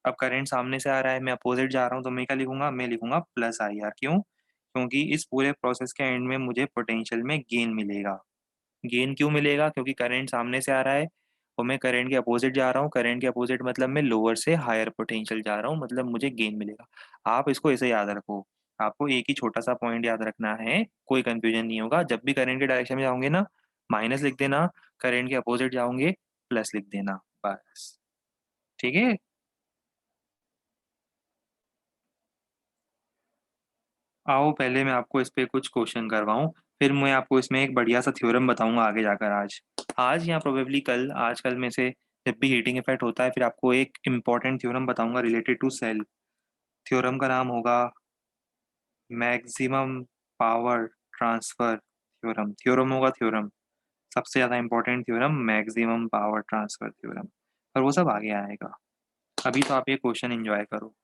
[SPEAKER 1] अब करंट सामने से आ रहा है, मैं अपोजिट जा रहा हूँ, तो मैं क्या लिखूंगा? मैं लिखूंगा प्लस आई आर। क्यों? क्योंकि इस पूरे प्रोसेस के एंड में मुझे पोटेंशियल में गेन मिलेगा। गेन क्यों मिलेगा? क्योंकि करंट सामने से आ रहा है और मैं करंट के अपोजिट जा रहा हूँ। करंट के अपोजिट मतलब मैं लोअर से हायर पोटेंशियल जा रहा हूँ, मतलब मुझे गेन मिलेगा। आप इसको ऐसे याद रखो। आपको एक ही छोटा सा पॉइंट याद रखना है, कोई कंफ्यूजन नहीं होगा। जब भी करंट के डायरेक्शन में जाओगे ना, माइनस लिख देना। करंट के अपोजिट जाओगे, प्लस लिख देना। बस। ठीक है। आओ पहले मैं आपको इस पे कुछ क्वेश्चन करवाऊं, फिर मैं आपको इसमें एक बढ़िया सा थ्योरम बताऊंगा आगे जाकर। आज या प्रोबेबली कल, आजकल में से जब भी हीटिंग इफेक्ट होता है, फिर आपको एक इम्पॉर्टेंट थ्योरम बताऊंगा रिलेटेड टू सेल। थ्योरम का नाम होगा maximum power transfer theorem. Theorem होगा थ्योरम। सबसे ज़्यादा important theorem maximum power transfer theorem. और वो सब आगे आएगा। अभी तो आप ये क्वेश्चन एंजॉय करो।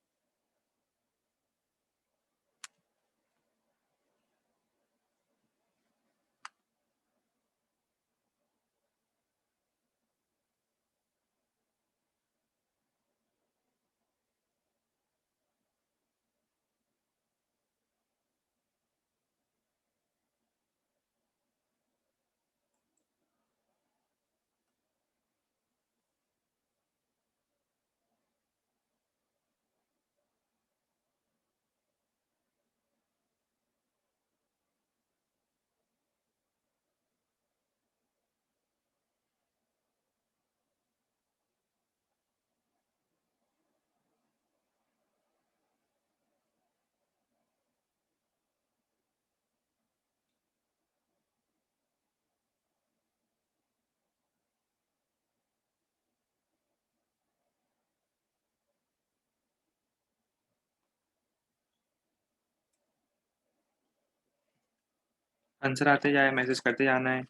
[SPEAKER 1] आंसर आते जाए, मैसेज करते जाना है।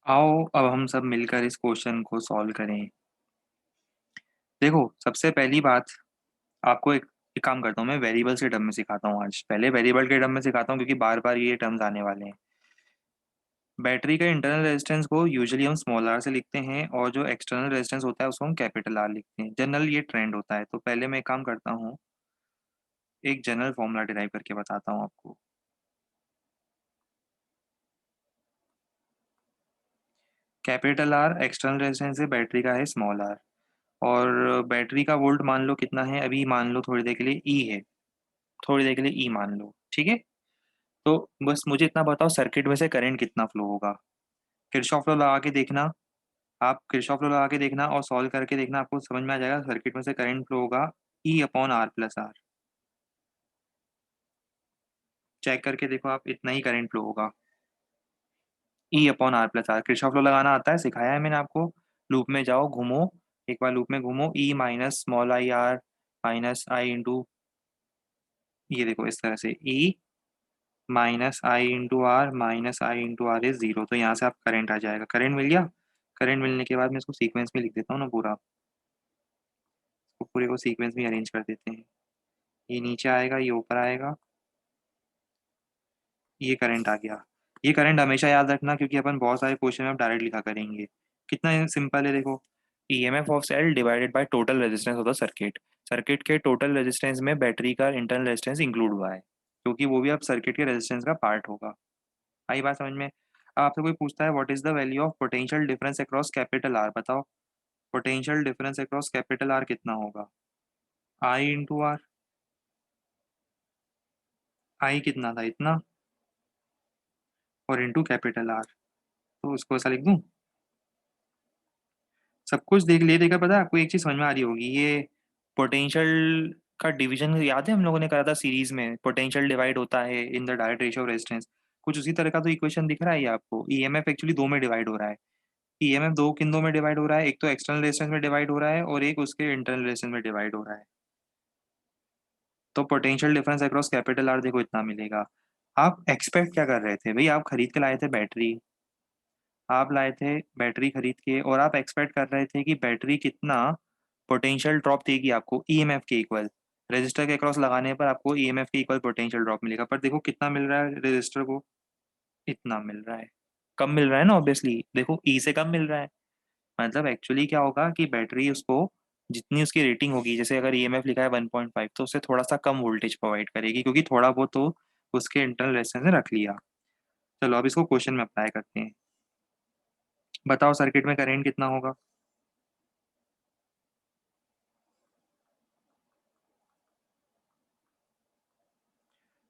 [SPEAKER 1] आओ अब हम सब मिलकर इस क्वेश्चन को सॉल्व करें। देखो सबसे पहली बात, आपको एक काम करता हूँ, मैं वेरिएबल्स के टर्म में सिखाता हूँ आज। पहले वेरिएबल के टर्म में सिखाता हूँ क्योंकि बार बार ये टर्म्स आने वाले हैं। बैटरी का इंटरनल रेजिस्टेंस को यूजुअली हम स्मॉल आर से लिखते हैं और जो एक्सटर्नल रेजिस्टेंस होता है उसको हम कैपिटल आर लिखते हैं। जनरल ये ट्रेंड होता है। तो पहले मैं एक काम करता हूँ, एक जनरल फॉर्मूला डिराइव करके बताता हूँ आपको। कैपिटल आर एक्सटर्नल रेजिस्टेंस है बैटरी का, है स्मॉल आर। और बैटरी का वोल्ट मान लो कितना है, अभी मान लो थोड़ी देर के लिए ई है, थोड़ी देर के लिए ई मान लो, ठीक है। तो बस मुझे इतना बताओ सर्किट में से करंट कितना फ्लो होगा। किरचॉफ लॉ लगा के देखना, आप किरचॉफ लॉ लगा के देखना और सॉल्व करके देखना, आपको समझ में आ जाएगा सर्किट में से करंट फ्लो होगा E upon R plus R. Check करके देखो आप, इतना ही करंट फ्लो होगा, E upon R plus R. Kirchhoff law लगाना आता है, सिखाया है मैंने आपको। लूप में जाओ, घूमो, एक बार लूप में घूमो, E minus small I R minus I into, ये देखो इस तरह से E minus I into R minus I into R is zero. तो यहाँ से आप करंट आ जाएगा, करंट मिल गया। करंट मिलने के बाद मैं इसको सीक्वेंस में लिख देता हूँ ना पूरा, तो पूरे को सीक्वेंस में अरेंज कर देते हैं। ये नीचे आएगा, ये ऊपर आएगा, ये करंट आ गया। ये करंट हमेशा याद रखना क्योंकि अपन बहुत सारे क्वेश्चन में अब डायरेक्ट लिखा करेंगे। कितना सिंपल है देखो, EMF of cell divided by total resistance of the circuit. Circuit के टोटल रेजिस्टेंस में बैटरी का इंटरनल रेजिस्टेंस इंक्लूड हुआ है, क्योंकि वो भी अब सर्किट के रेजिस्टेंस का पार्ट होगा। आई बात समझ में। अब आपसे कोई पूछता है what is the value of potential difference across capital R, बताओ potential difference across capital R कितना होगा। आई इंटू आर, आई कितना था इतना, और इंटू कैपिटल आर। तो उसको ऐसा लिख दूं, सब कुछ देख ले देकर, पता है आपको एक चीज समझ में आ रही होगी, ये पोटेंशियल का डिवीजन याद है हम लोगों ने करा था सीरीज में, पोटेंशियल डिवाइड होता है in the direct ratio of resistance. कुछ उसी तरह का तो इक्वेशन दिख रहा है ये आपको। ईएमएफ एक्चुअली दो में डिवाइड हो रहा है। ईएमएफ दो किन दो में डिवाइड हो रहा है, एक तो एक्सटर्नल रेजिस्टेंस में डिवाइड हो रहा है और एक उसके इंटरनल रेजिस्टेंस में डिवाइड हो रहा है। तो potential difference across capital are देखो इतना मिलेगा। आप एक्सपेक्ट क्या कर रहे थे भाई, आप खरीद के लाए थे बैटरी, आप लाए थे बैटरी खरीद के, और आप एक्सपेक्ट कर रहे थे कि बैटरी कितना पोटेंशियल ड्रॉप देगी आपको ईएमएफ के इक्वल। रेजिस्टर के क्रॉस लगाने पर आपको ईएमएफ के इक्वल पोटेंशियल ड्रॉप मिलेगा, पर देखो कितना मिल रहा है रेजिस्टर को, इतना मिल रहा है। कम मिल रहा है ना, ऑब्वियसली देखो ई से कम मिल रहा है। मतलब एक्चुअली क्या होगा कि बैटरी उसको जितनी उसकी रेटिंग होगी, जैसे अगर ईएमएफ लिखा है 1.5 तो उससे थोड़ा सा कम वोल्टेज प्रोवाइड करेगी, क्योंकि थोड़ा बहुत तो उसके इंटरनल रेजिस्टेंस ने रख लिया। चलो अब इसको क्वेश्चन में अप्लाई करते हैं। बताओ सर्किट में करंट कितना होगा।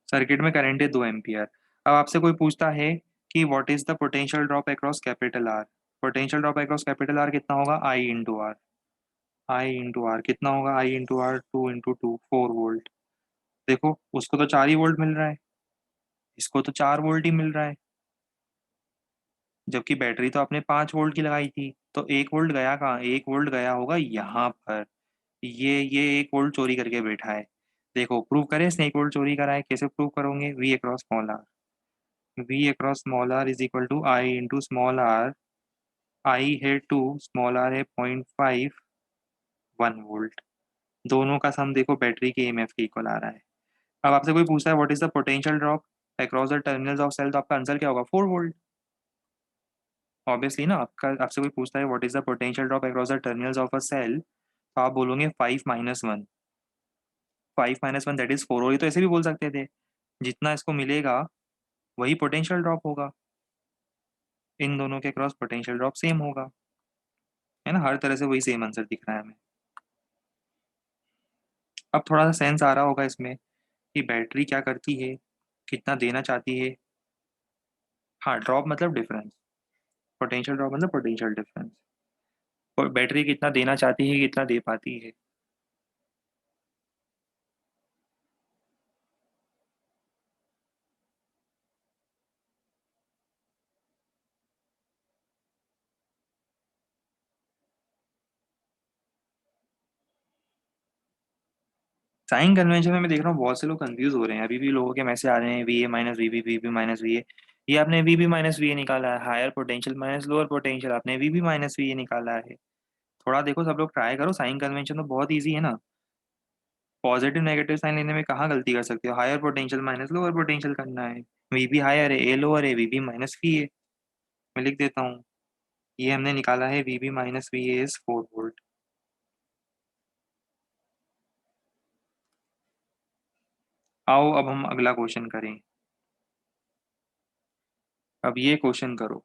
[SPEAKER 1] सर्किट में करंट है 2 एम्पियर। अब आपसे कोई पूछता है कि what is the potential drop across capital R. Potential drop across capital R कितना होगा, I into R. I into R कितना होगा, I into R, 2 into 2 4 volt. देखो उसको तो 4 ही वोल्ट मिल रहा है, इसको तो 4 वोल्ट ही मिल रहा है, जबकि बैटरी तो आपने 5 वोल्ट की लगाई थी। तो 1 वोल्ट गया कहाँ, 1 वोल्ट गया होगा यहाँ पर। ये 1 वोल्ट चोरी करके बैठा है। देखो प्रूव करें इसने 1 वोल्ट चोरी करा है, कैसे प्रूव करोगे, V across small R. V across small R is equal to I into small R. I है 2, स्मॉल आर है 0.5, 1 वोल्ट। दोनों का सम देखो बैटरी के ईएमएफ के इक्वल आ रहा है। अब आपसे कोई पूछता है what is the potential drop across the terminals of cell, तो आपका आंसर क्या होगा, 4 वोल्ट। ऑब्वियसली ना, आपका आपसे कोई पूछता है what is the potential drop across the terminals of a cell, तो आप बोलोगे 5 - 1। 5 - 1 दैट इज 4, और ये तो ऐसे भी बोल सकते थे, जितना इसको मिलेगा वही पोटेंशियल ड्रॉप होगा, इन दोनों के क्रॉस पोटेंशियल ड्रॉप सेम होगा, है ना। हर तरह से वही सेम आंसर दिख रहा है हमें। अब थोड़ा सा सेंस आ रहा होगा इसमें कि बैटरी क्या करती है, कितना देना चाहती है। हाँ, ड्रॉप मतलब डिफरेंस, पोटेंशियल ड्रॉप मतलब पोटेंशियल डिफरेंस। और बैटरी कितना देना चाहती है, कितना दे पाती है। साइन कन्वेंशन में मैं देख रहा हूँ बहुत से लोग कंफ्यूज हो रहे हैं, अभी भी लोगों के मैसेज आ रहे हैं V A minus V B minus V A. ये आपने V B minus V A निकाला है, higher potential minus lower potential, आपने V B minus V A निकाला है। थोड़ा देखो सब लोग ट्राई करो, साइन कन्वेंशन तो बहुत ईजी है ना। पॉजिटिव नेगेटिव साइन लेने में कहाँ गलती कर सकते हो, higher potential minus lower potential करना है। वी बी हायर है, ए लोअर है, V B minus V A. मैं लिख देता हूँ, ये हमने निकाला है V B minus V A is 4 volt. आओ अब हम अगला क्वेश्चन करें। अब ये क्वेश्चन करो।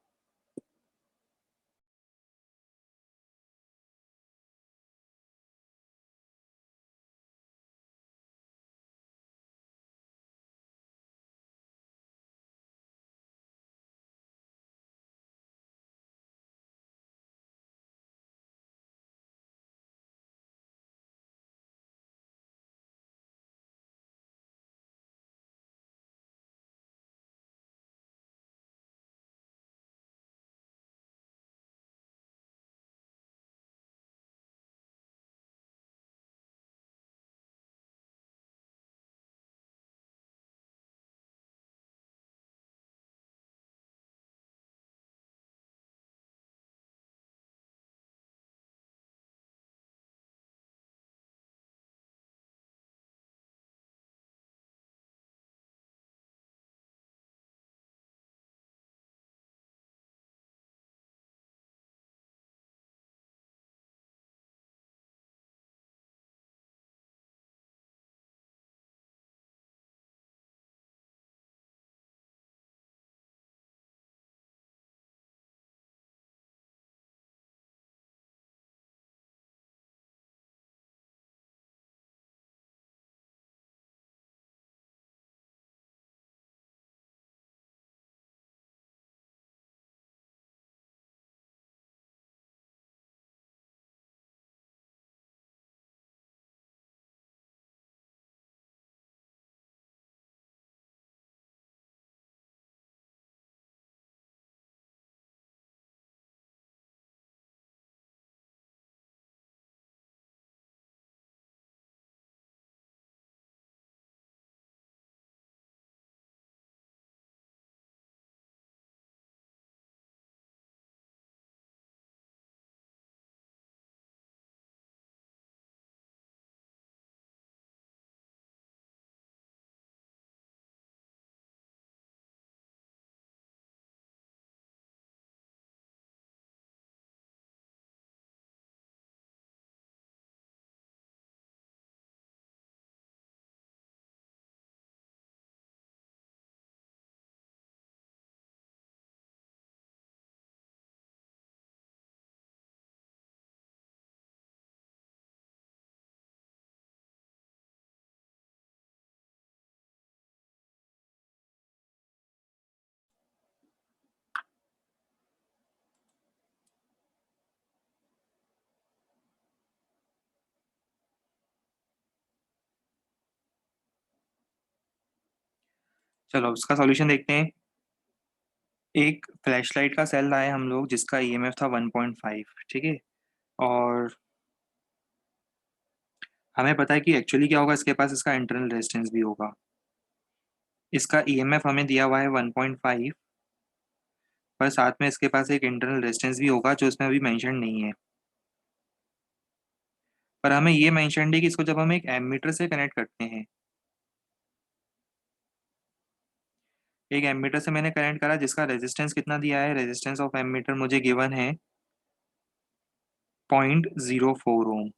[SPEAKER 1] चलो उसका सॉल्यूशन देखते हैं। एक फ्लैशलाइट का सेल लाए हम लोग जिसका ईएमएफ था 1.5, ठीक है। और हमें पता है कि एक्चुअली क्या होगा, इसके पास इसका इंटरनल रेजिस्टेंस भी होगा। इसका ईएमएफ हमें दिया हुआ है 1.5, पर साथ में इसके पास एक इंटरनल रेजिस्टेंस भी होगा जो इसमें अभी मेंशन नहीं है। पर हमें ये मेंशन है कि इसको जब हम एक एमीटर से कनेक्ट करते हैं, एक एमीटर से मैंने कनेक्ट करा जिसका रेजिस्टेंस कितना दिया है, रेजिस्टेंस ऑफ एमीटर मुझे गिवन है 0.04 ओम।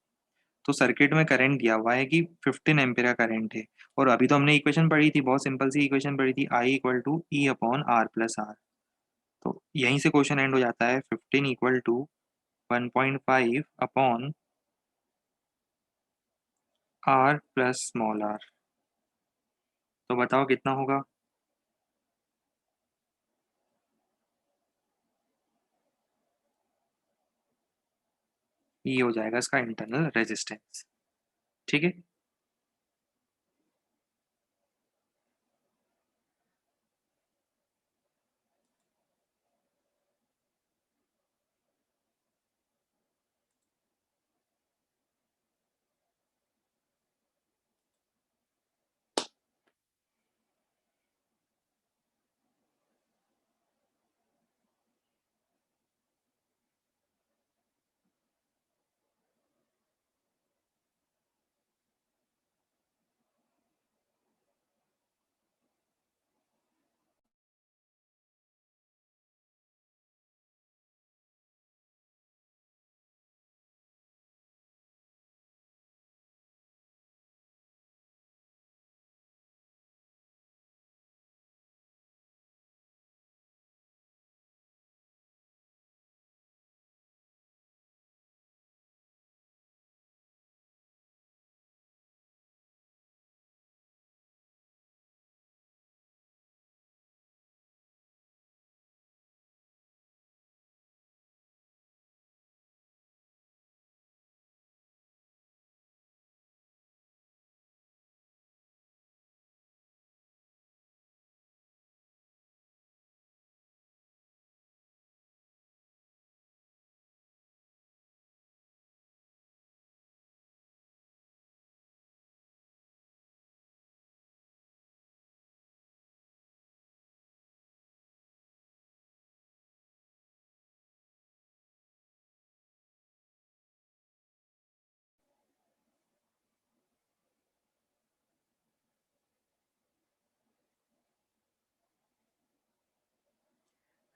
[SPEAKER 1] तो सर्किट में करंट दिया हुआ है कि 15 एम्पीयर का करंट है। और अभी तो हमने इक्वेशन पढ़ी थी, बहुत सिंपल सी इक्वेशन पढ़ी थी, I equal to E upon R plus R. तो यहीं से क्वेश्चन एंड हो जाता है, 15 equal to 1.5 upon R plus small R. तो बताओ कितना होगा। ये हो जाएगा इसका इंटरनल रेजिस्टेंस, ठीक है।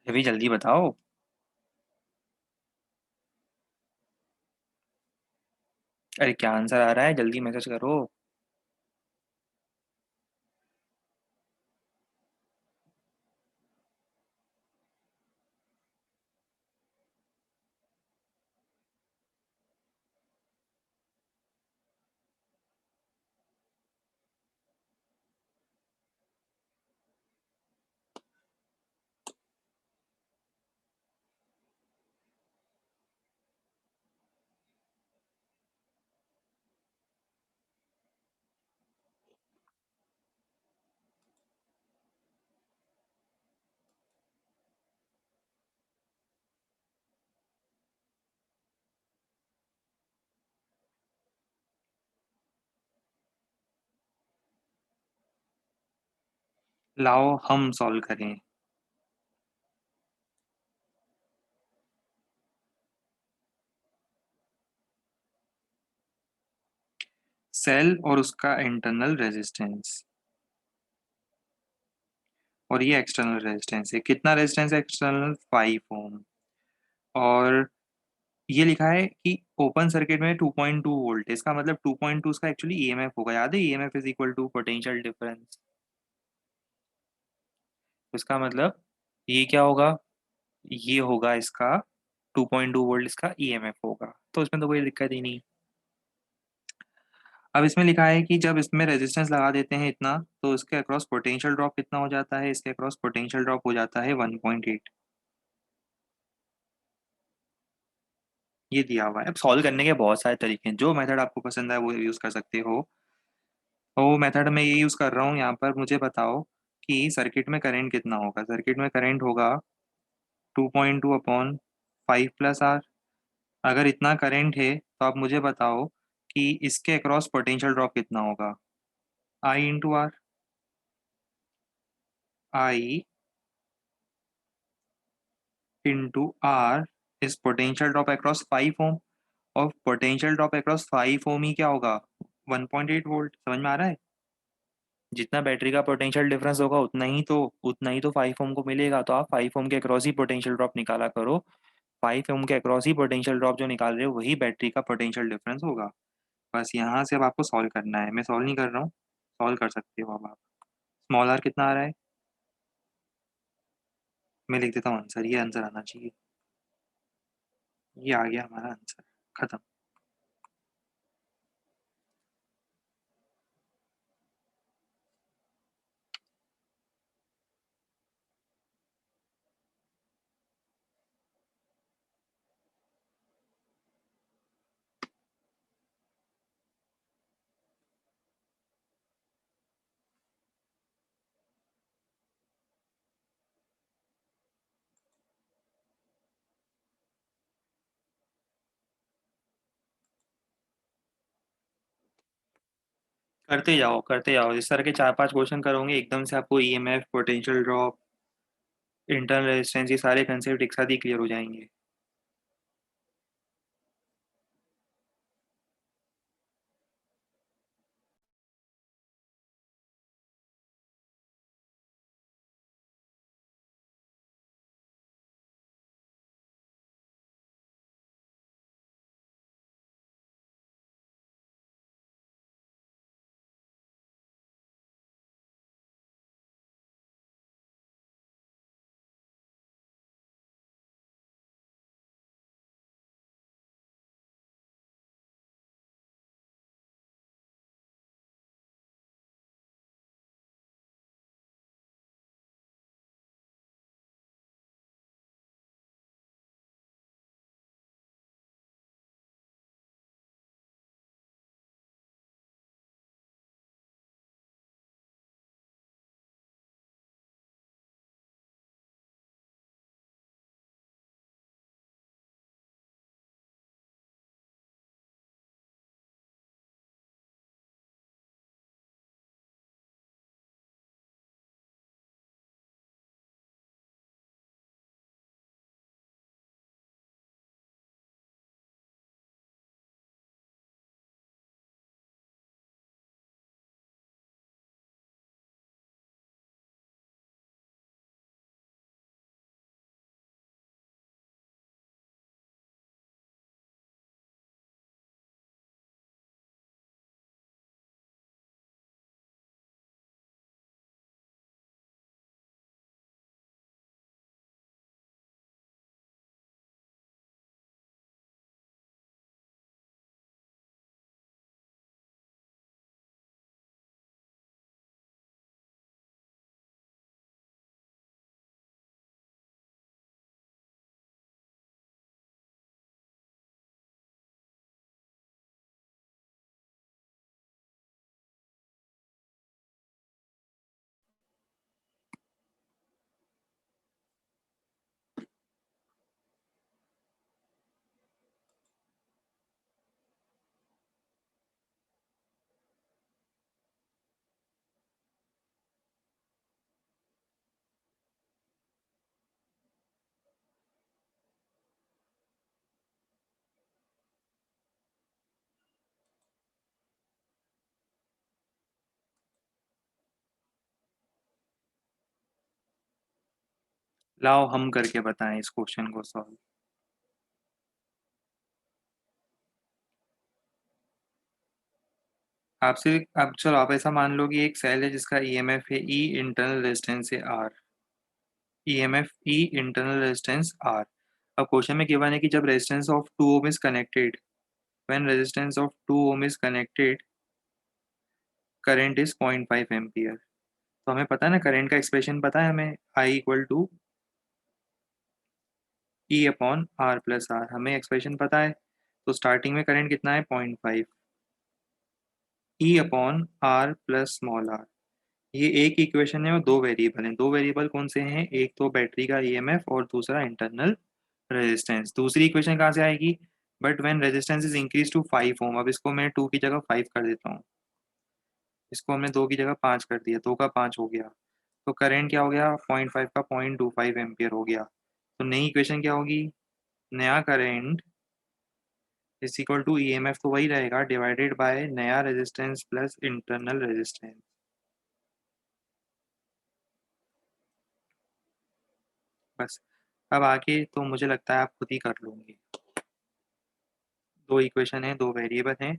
[SPEAKER 1] अभी जल्दी बताओ। अरे क्या आंसर आ रहा है, जल्दी मैसेज करो। लाओ हम सॉल्व करें। सेल और उसका इंटरनल रेजिस्टेंस, और ये एक्सटर्नल रेजिस्टेंस है। कितना रेजिस्टेंस है एक्सटर्नल? 5 ओम। और ये लिखा है कि ओपन सर्किट में 2.2 वोल्ट है, इसका मतलब 2.2 इसका एक्चुअली ईएमएफ होगा। याद है, EMF is equal to potential difference. इसका मतलब ये क्या होगा, ये होगा इसका 2.2 वोल्ट इसका ईएमएफ होगा, तो इसमें तो कोई दिक्कत ही नहीं। अब इसमें लिखा है कि जब इसमें रेजिस्टेंस लगा देते हैं इतना, तो इसके अक्रॉस पोटेंशियल ड्रॉप कितना हो जाता है? इसके अक्रॉस पोटेंशियल ड्रॉप हो जाता है 1.8। ये दिया हुआ है। अब सॉल्व करने के बहुत सारे तरीके हैं, जो मेथड आपको पसंद है वो यूज़ कर सकते हो। तो मेथड मैं ये यूज़ कर रहा हूँ यहाँ पर। मुझे बताओ कि सर्किट में करंट कितना होगा। सर्किट में करंट होगा 2.2 अपॉन 5 + R। अगर इतना करंट है तो आप मुझे बताओ कि इसके अक्रॉस पोटेंशियल ड्रॉप कितना होगा। I × R। I × R इस पोटेंशियल ड्रॉप अक्रॉस 5 ओम। और पोटेंशियल ड्रॉप अक्रॉस 5 ओम ही क्या होगा? 1.8 वोल्ट। समझ में आ रहा है? जितना बैटरी का पोटेंशियल डिफरेंस होगा उतना ही तो 5 ओम को मिलेगा। तो आप 5 ओम के अक्रॉस ही पोटेंशियल ड्रॉप निकाला करो। 5 ओम के अक्रॉस ही पोटेंशियल ड्रॉप जो निकाल रहे हो वही बैटरी का पोटेंशियल डिफरेंस होगा। बस यहाँ से अब आपको सॉल्व करना है, मैं सॉल्व नहीं कर रहा हूँ, सॉल्व कर सकते हो अब आप। स्मॉल आर कितना आ रहा है? मैं लिख देता हूँ आंसर, ये आंसर आना चाहिए। ये आ गया हमारा आंसर। खत्म। करते जाओ करते जाओ, इस तरह के 4-5 क्वेश्चन करोगे एकदम से आपको EMF, potential drop, internal resistance, ये सारे कंसेप्ट एक साथ ही क्लियर हो जाएंगे। लाओ हम करके बताएं इस क्वेश्चन को सॉल्व। आपसे अब चलो आप ऐसा मान लो कि एक सेल है जिसका ईएमएफ है ई, इंटरनल रेजिस्टेंस है R. EMF E, internal resistance R. अब क्वेश्चन में गिवन है कि जब resistance of 2 ohm is connected, when resistance of 2 ohm is connected, current is 0.5 ampere. तो हमें पता है ना, करंट का एक्सप्रेशन पता है हमें, I equal to E upon R plus R, हमें एक्सप्रेशन पता है। तो स्टार्टिंग में करंट कितना है, 0.5 E upon R plus small R. ये एक इक्वेशन है और दो वेरिएबल हैं। दो वेरिएबल कौन से हैं, एक तो बैटरी का ईएमएफ और दूसरा इंटरनल रेजिस्टेंस। दूसरी इक्वेशन कहाँ से आएगी, but when resistance is increase to 5 ohm. अब इसको मैं 2 की जगह 5 कर देता हूँ, इसको हमने 2 की जगह 5 कर दिया, 2 का 5 हो गया। तो करंट क्या हो गया, 0.5 का 0.25 एम्पियर हो गया। तो नई इक्वेशन क्या होगी, नया current is equal to EMF, तो वही रहेगा, डिवाइडेड बाय नया रेजिस्टेंस प्लस इंटरनल रेजिस्टेंस। बस। अब आगे तो मुझे लगता है आप खुद ही कर लोगे। दो इक्वेशन है, दो वेरिएबल हैं,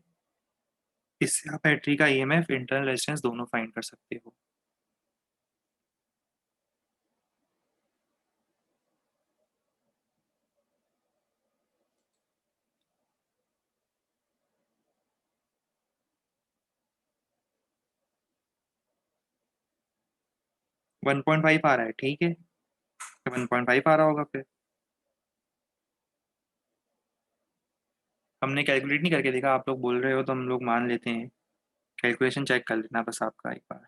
[SPEAKER 1] इससे आप बैटरी का ईएमएफ, इंटरनल रेजिस्टेंस दोनों फाइंड कर सकते हो। 1.5 आ रहा है, ठीक है, 1.5 आ रहा होगा फिर। हमने कैलकुलेट नहीं करके देखा, आप लोग बोल रहे हो तो हम लोग मान लेते हैं। कैलकुलेशन चेक कर लेना बस आपका एक बार।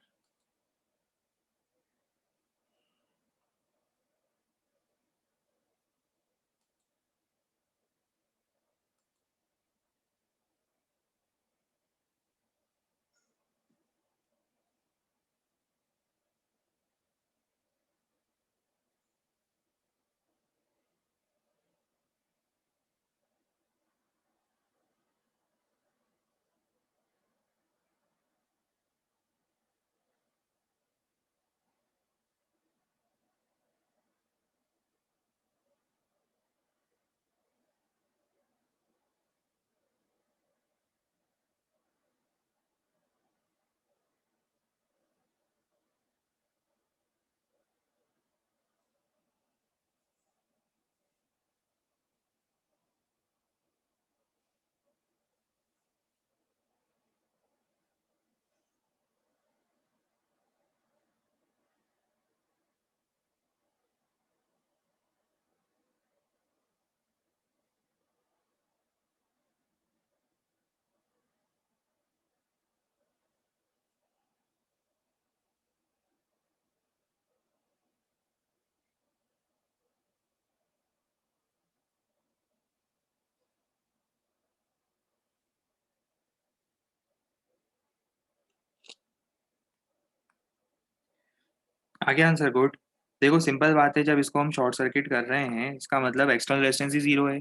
[SPEAKER 1] आगे आंसर गुड। देखो सिंपल बात है, जब इसको हम शॉर्ट सर्किट कर रहे हैं इसका मतलब एक्सटर्नल रेजिस्टेंस ही जीरो है।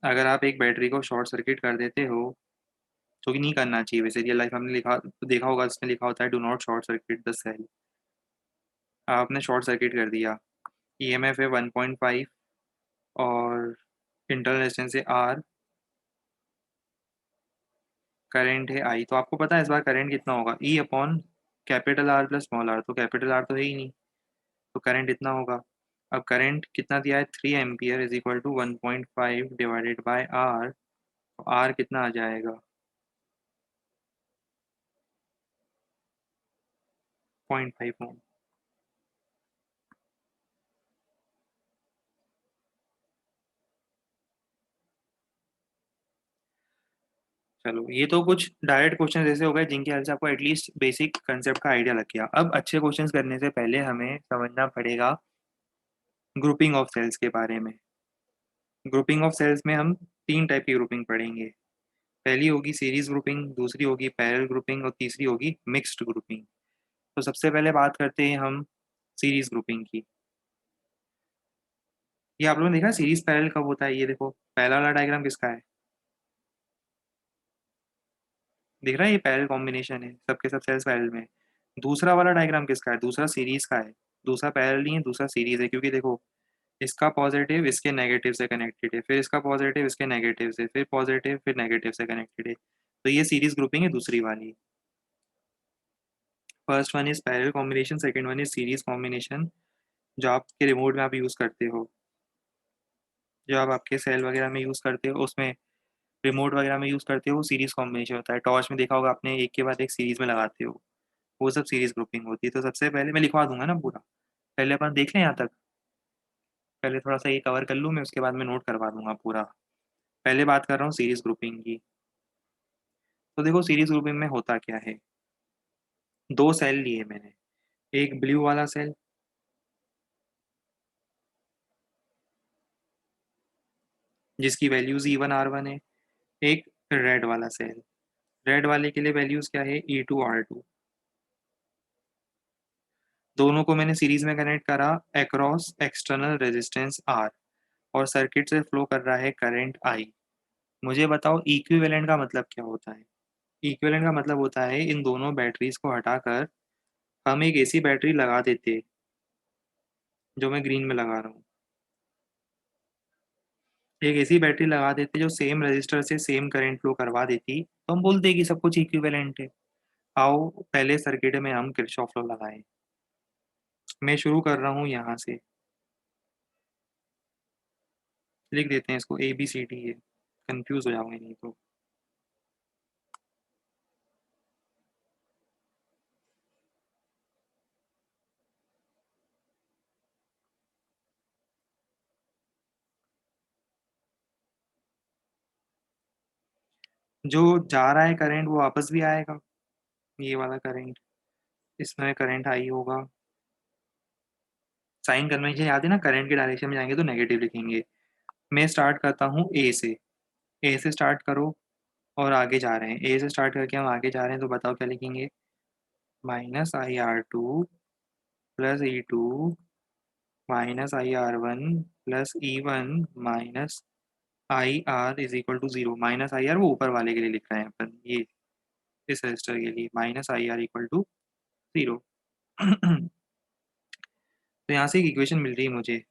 [SPEAKER 1] अगर आप एक बैटरी को शॉर्ट सर्किट कर देते हो, जो कि नहीं करना चाहिए वैसे, रियल लाइफ हमने लिखा देखा होगा, इसमें लिखा होता है do not short circuit the cell. आपने शॉर्ट सर्किट कर दिया, ईएमएफ है 1.5 और इंटरनल रेजिस्टेंस है आर, करंट है आई। तो आपको पता है इस बार करंट कितना होगा, E upon capital R plus small R. तो कैपिटल आर तो है ही नहीं, तो करंट इतना होगा। अब करंट कितना दिया है, 3 ampere is equal to 1.5 divided by R. तो आर कितना आ जाएगा, 0.5 ओम। चलो ये तो कुछ डायरेक्ट क्वेश्चन ऐसे हो गए जिनके हेल्प से आपको एटलीस्ट बेसिक कंसेप्ट का आइडिया लग गया। अब अच्छे क्वेश्चंस करने से पहले हमें समझना पड़ेगा ग्रुपिंग ऑफ सेल्स के बारे में। ग्रुपिंग ऑफ सेल्स में हम तीन टाइप की ग्रुपिंग पढ़ेंगे। पहली होगी सीरीज ग्रुपिंग, दूसरी होगी पैरेलल ग्रुपिंग और तीसरी होगी मिक्स्ड ग्रुपिंग। तो सबसे पहले बात करते हैं हम सीरीज ग्रुपिंग की। ये आप लोगों ने देखा सीरीज पैरेलल कब होता है, ये देखो पहला वाला डायग्राम किसका है, दिख रहा है, ये पैरेलल कॉम्बिनेशन है, सबके सब सेल्स पैरेलल में। दूसरा वाला डायग्राम किसका है, दूसरा सीरीज का है। दूसरा पैरेलल नहीं है, दूसरा सीरीज है, क्योंकि देखो इसका पॉजिटिव इसके नेगेटिव से कनेक्टेड है, फिर इसका पॉजिटिव इसके नेगेटिव से, फिर पॉजिटिव फिर नेगेटिव से कनेक्टेड है, तो ये सीरीज ग्रुपिंग है दूसरी वाली। First one is parallel combination, second one is series combination. जो आपके रिमोट में आप यूज़ करते हो, जो आप आपके सेल वगैरह में यूज़ करते हो, उसमें रिमोट वगैरह में यूज़ करते हो, वो सीरीज कॉम्बिनेशन होता है। टॉर्च में देखा होगा आपने, एक के बाद एक सीरीज में लगाते हो, वो सब सीरीज ग्रुपिंग होती है। तो सबसे पहले मैं लिखवा दूंगा ना पूरा, पहले अपन देख लें यहाँ तक, पहले थोड़ा सा ये कवर कर लूँ मैं, उसके बाद मैं नोट करवा दूंगा पूरा। पहले बात कर रहा हूँ सीरीज ग्रुपिंग की। तो देखो सीरीज ग्रुपिंग में होता क्या है, दो सेल लिए मैंने, एक ब्लू वाला सेल जिसकी वैल्यूज E1 R1 है, एक रेड वाला सेल, रेड वाले के लिए वैल्यूज क्या है E2 R2। दोनों को मैंने सीरीज में कनेक्ट करा अक्रॉस एक्सटर्नल रेजिस्टेंस R, और सर्किट से फ्लो कर रहा है करंट I। मुझे बताओ इक्विवेलेंट का मतलब क्या होता है। इक्विवेलेंट का मतलब होता है इन दोनों बैटरीज को हटाकर हम एक ऐसी बैटरी लगा देते, जो मैं ग्रीन में लगा रहा हूँ, एक ऐसी बैटरी लगा देते जो सेम रजिस्टर से सेम करंट फ्लो करवा देती, तो हम बोलते कि सब कुछ इक्विवेलेंट है। आओ पहले सर्किट में हम किरचॉफ लॉ लगाएं। मैं शुरू कर रहा हूँ यहाँ से, लिख देते हैं इसको ABCD है, कंफ्यूज हो जाओगे नहीं तो। जो जा रहा है करंट वो वापस भी आएगा, ये वाला करंट, इसमें करंट आई होगा। साइन कन्वेंशन याद है ना, करंट के डायरेक्शन में जाएंगे तो नेगेटिव लिखेंगे। मैं स्टार्ट करता हूँ ए से, ए से स्टार्ट करो और आगे जा रहे हैं, ए से स्टार्ट करके हम आगे जा रहे हैं, तो बताओ क्या लिखेंगे, -IR2 plus E2 -IR1 plus E1 minus IR is equal to zero. -IR वो ऊपर वाले के लिए लिख रहे हैं अपन, ये इस रजिस्टर के लिए -IR इक्वल टू जीरो। तो यहाँ से एक इक्वेशन मिल रही है मुझे,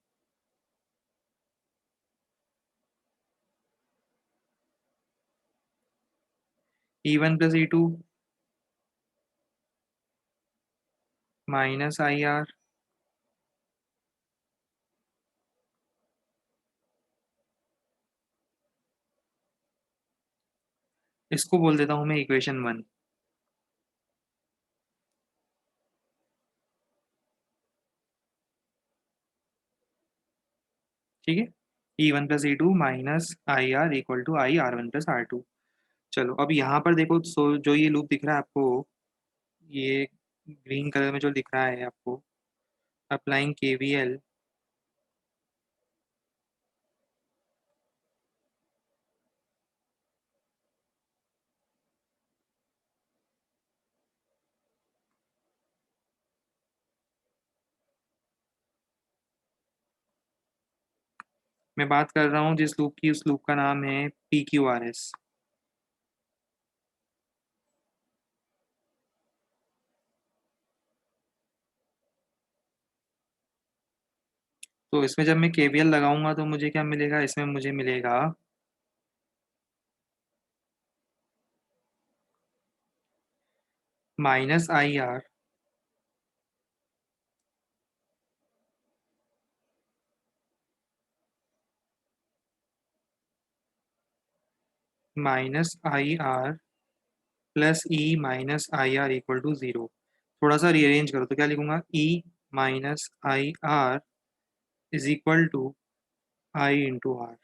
[SPEAKER 1] E1 प्लस E2 -IR, इसको बोल देता हूँ मैं इक्वेशन 1। ठीक है, E1 plus E2 -IR equal to IR1 plus R2। चलो अब यहाँ पर देखो, सो जो ये लूप दिख रहा है आपको, ये ग्रीन कलर में जो दिख रहा है आपको, अप्लाइंग KVL, मैं बात कर रहा हूँ जिस लूप की, उस लूप का नाम है PQRS। तो इसमें जब मैं KVL लगाऊंगा तो मुझे क्या मिलेगा, इसमें मुझे मिलेगा -IR -IR plus E-IR equal to zero. थोड़ा सा रीअरेंज करो तो क्या लिखूंगा, E-IR is equal to I × R।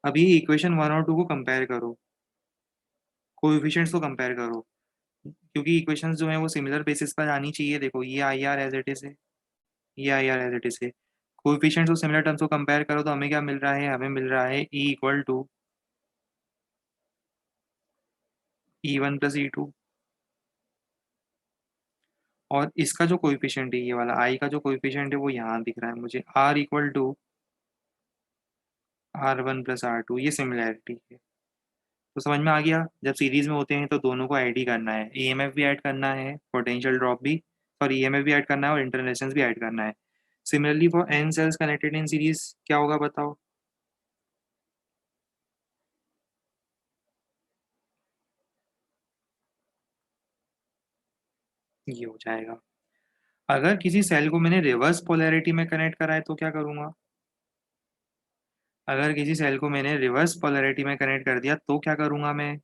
[SPEAKER 1] अब ये इक्वेशन 1 और 2 को कंपेयर करो, कोएफिशिएंट्स को कंपेयर करो, क्योंकि इक्वेशंस जो हैं वो सिमिलर बेसिस पर आनी चाहिए। देखो ये IR एज इट इज है, ये IR एज इट इज है, कोएफिशिएंट्स को सिमिलर टर्म्स को कंपेयर करो तो हमें क्या मिल रहा है, हमें मिल रहा है E equal to E1 plus E2। और इसका जो कोएफिशिएंट है, ये वाला I का जो कोएफिशिएंट है वो यहाँ दिख रहा है मुझे, R equal to R1 plus R2, ये सिमिलैरिटी है। तो समझ में आ गया, जब सीरीज में होते हैं तो दोनों को ऐड ही करना है, EMF भी ऐड करना है, पोटेंशियल ड्रॉप भी, और ईएमएफ भी ऐड करना है और इंटरनल रेजिस्टेंस भी ऐड करना है। Similarly for N cells connected in series क्या होगा बताओ? ये हो जाएगा। अगर किसी सेल को मैंने रिवर्स पोलैरिटी में कनेक्ट करा है तो क्या करूंगा? अगर किसी सेल को मैंने रिवर्स पोलैरिटी में कनेक्ट कर दिया तो क्या करूंगा मैं?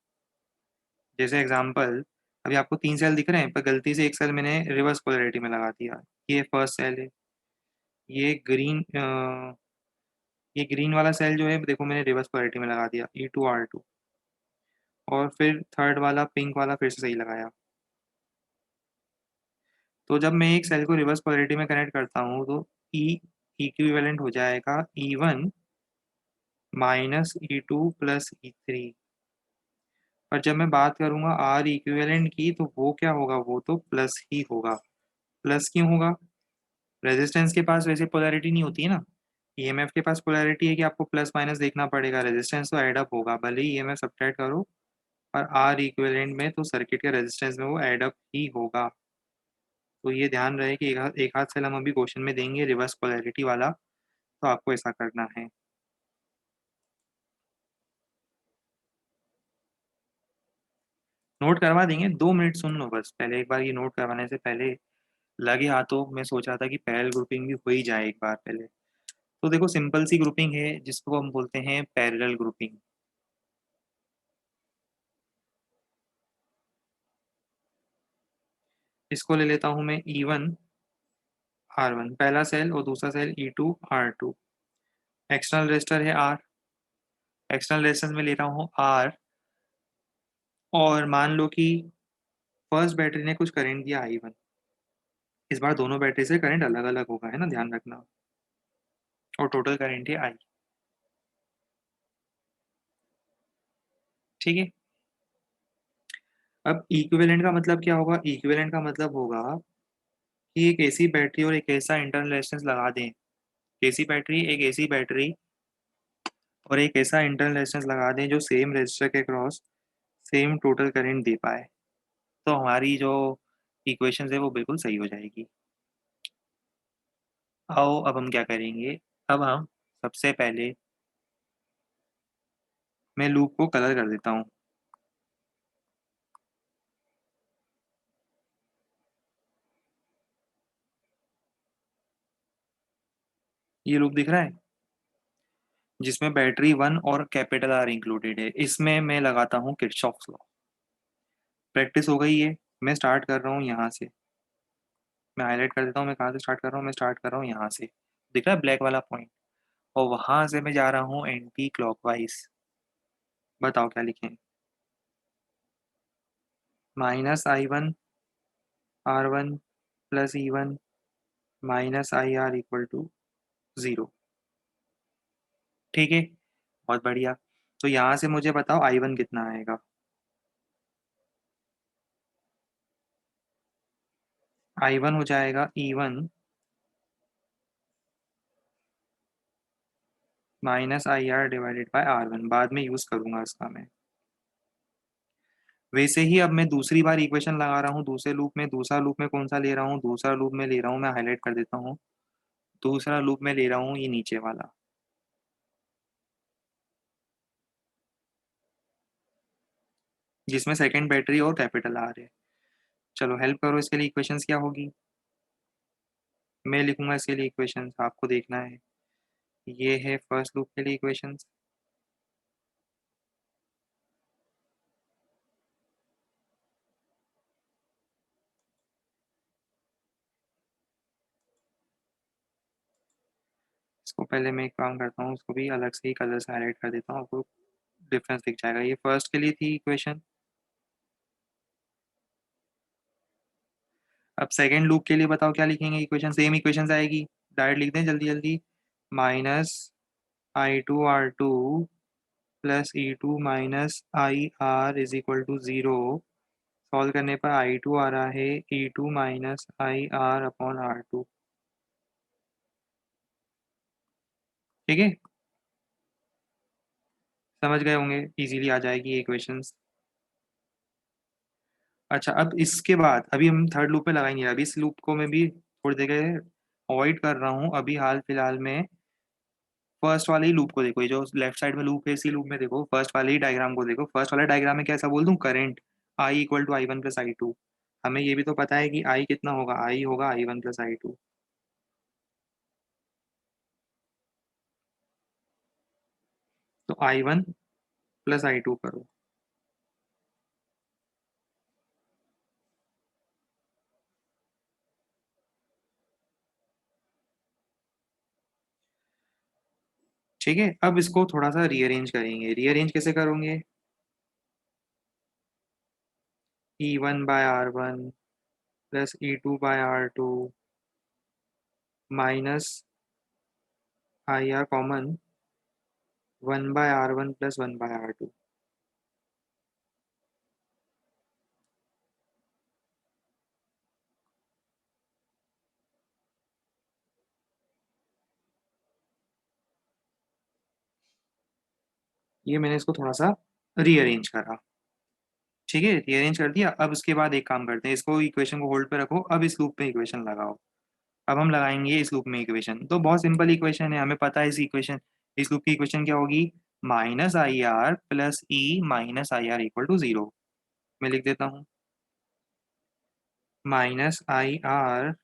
[SPEAKER 1] जैसे एग्जांपल, अभी आपको 3 सेल दिख रहे हैं पर गलती से एक सेल मैंने रिवर्स पोलैरिटी में लगा दिया। ये फर्स्ट सेल है। ये ग्रीन ये ग्रीन वाला सेल जो है देखो मैंने रिवर्स पोलैरिटी में लगा दिया E2R2। और फिर थर्ड वाला पिंक वाला फिर से सही लगाया। तो जब मैं एक सेल को रिवर्स पोलैरिटी में कनेक्ट करता हूँ तो E इक्विवेलेंट हो जाएगा E1 minus E2 plus E3। और जब मैं बात करूंगा आर इक्विवेलेंट की तो वो क्या होगा? वो तो प्लस ही होगा। प्लस क्यों होगा? रेजिस्टेंस के पास वैसे पोलैरिटी नहीं होती है ना। ईएमएफ के पास पोलैरिटी है कि आपको प्लस माइनस देखना पड़ेगा, रेजिस्टेंस तो ऐड अप होगा भले ही ईएमएफ सब्ट्रैक्ट करो। और आर इक्विवेलेंट में तो सर्किट के रेजिस्टेंस में वो ऐड अप ही होगा। तो ये ध्यान रहे कि एक हाथ से हम अभी क्वेश्चन में देंगे रिवर्स पोलैरिटी वाला, तो आपको ऐसा करना है। नोट करवा देंगे, 2 मिनट सुन लो बस पहले एक बार। ये नोट करवाने से पहले लगे हाथों मैं सोच रहा था कि पैरेलल ग्रुपिंग भी हो ही जाए एक बार पहले। तो देखो सिंपल सी ग्रुपिंग है जिसको हम बोलते हैं पैरेलल ग्रुपिंग। इसको ले लेता हूं मैं E1 R1 पहला सेल और दूसरा cell E2 R2। External resistor है R। एक्सटर्नल रेजिस्टेंस में ले रहा हूँ R। और मान लो कि फर्स्ट बैटरी ने कुछ करंट दिया I1। इस बार दोनों बैटरी से करंट अलग अलग होगा, है ना, ध्यान रखना। और टोटल करंट है I। ठीक है। अब इक्विवेलेंट का मतलब क्या होगा? इक्विवेलेंट का मतलब होगा कि एक ऐसी बैटरी और एक ऐसा इंटरनल रेजिस्टेंस लगा दें। एसी बैटरी, एक एसी बैटरी और एक ऐसा इंटरनल रेजिस्टेंस लगा दें जो सेम रेजिस्टर के क्रॉस सेम टोटल करंट दे पाए। तो हमारी जो इक्वेशन है वो बिल्कुल सही हो जाएगी। आओ अब हम क्या करेंगे। अब हम सबसे पहले मैं लूप को कलर कर देता हूँ। ये लूप दिख रहा है जिसमें बैटरी 1 और कैपिटल आर इंक्लूडेड है। इसमें मैं लगाता हूँ किरचॉफ्स लॉ। प्रैक्टिस हो गई है। मैं स्टार्ट कर रहा हूँ यहाँ से। मैं हाईलाइट कर देता हूँ मैं कहाँ से स्टार्ट कर रहा हूँ। मैं स्टार्ट कर रहा हूँ यहाँ से, दिख रहा है ब्लैक वाला पॉइंट। और वहां से मैं जा रहा हूँ एंटी क्लॉकवाइज। बताओ क्या लिखें? -I1 R1 plus E1 minus IR equal to 0। ठीक है, बहुत बढ़िया। तो यहाँ से मुझे बताओ I1 कितना आएगा? I1 हो जाएगा E1 minus IR divided by R1। बाद में यूज करूंगा इसका मैं। वैसे ही अब मैं दूसरी बार इक्वेशन लगा रहा हूँ दूसरे लूप में। दूसरा लूप में कौन सा ले रहा हूँ? दूसरा लूप में ले रहा हूँ, मैं हाईलाइट कर देता हूँ। दूसरा लूप में ले रहा हूँ ये नीचे वाला, जिसमें सेकंड बैटरी और कैपिटल आर है। चलो हेल्प करो, इसके लिए इक्वेशंस क्या होगी? मैं लिखूंगा इसके लिए इक्वेशंस, आपको देखना है। ये है फर्स्ट लूप के लिए इक्वेशंस। इसको पहले मैं एक काम करता हूँ, इसको भी अलग से ही कलर से हाईलाइट कर देता हूँ, आपको डिफरेंस दिख जाएगा। ये फर्स्ट के लिए थी इक्वेशन। अब सेकेंड लूप के लिए बताओ क्या लिखेंगे इक्वेशन? सेम इक्वेशन आएगी, डायरेक्ट लिख दें जल्दी जल्दी। -I2 R2 plus E2 minus IR is equal to 0। Solve करने पर I2 आ रहा है E2 minus IR upon R2। ठीक है, समझ गए होंगे, इजीली आ जाएगी ये इक्वेशंस। अच्छा, अब इसके बाद अभी हम थर्ड लूप पे लगाएंगे, अभी इस लूप को मैं भी थोड़ी देर अवॉइड कर रहा हूँ अभी हाल फिलहाल में। फर्स्ट वाले ही लूप को देखो, ये जो लेफ्ट साइड में लूप है इसी लूप में देखो, फर्स्ट वाले ही डायग्राम को देखो। फर्स्ट वाले डायग्राम में कैसा बोल दूं, current I equal to I1 + I2। हमें ये भी तो पता है कि आई कितना होगा, आई होगा I1 + I2। तो I1 + I2 करो। ठीक है, अब इसको थोड़ा सा रीअरेंज करेंगे। रीअरेंज कैसे करोगे, E1/R1 + E2/R2 minus I are common 1/R1 + 1/R2। ये मैंने इसको थोड़ा सा रीअरेंज करा। ठीक है, रीअरेंज कर दिया। अब उसके बाद एक काम करते हैं, इसको इक्वेशन को होल्ड पे रखो, अब इस लूप पे इक्वेशन लगाओ। अब हम लगाएंगे इस लूप में इक्वेशन, तो बहुत सिंपल इक्वेशन है, हमें पता है इस इक्वेशन, इस लूप की इक्वेशन क्या होगी, -IR + E - IR = 0। मैं लिख देता हूँ, -IR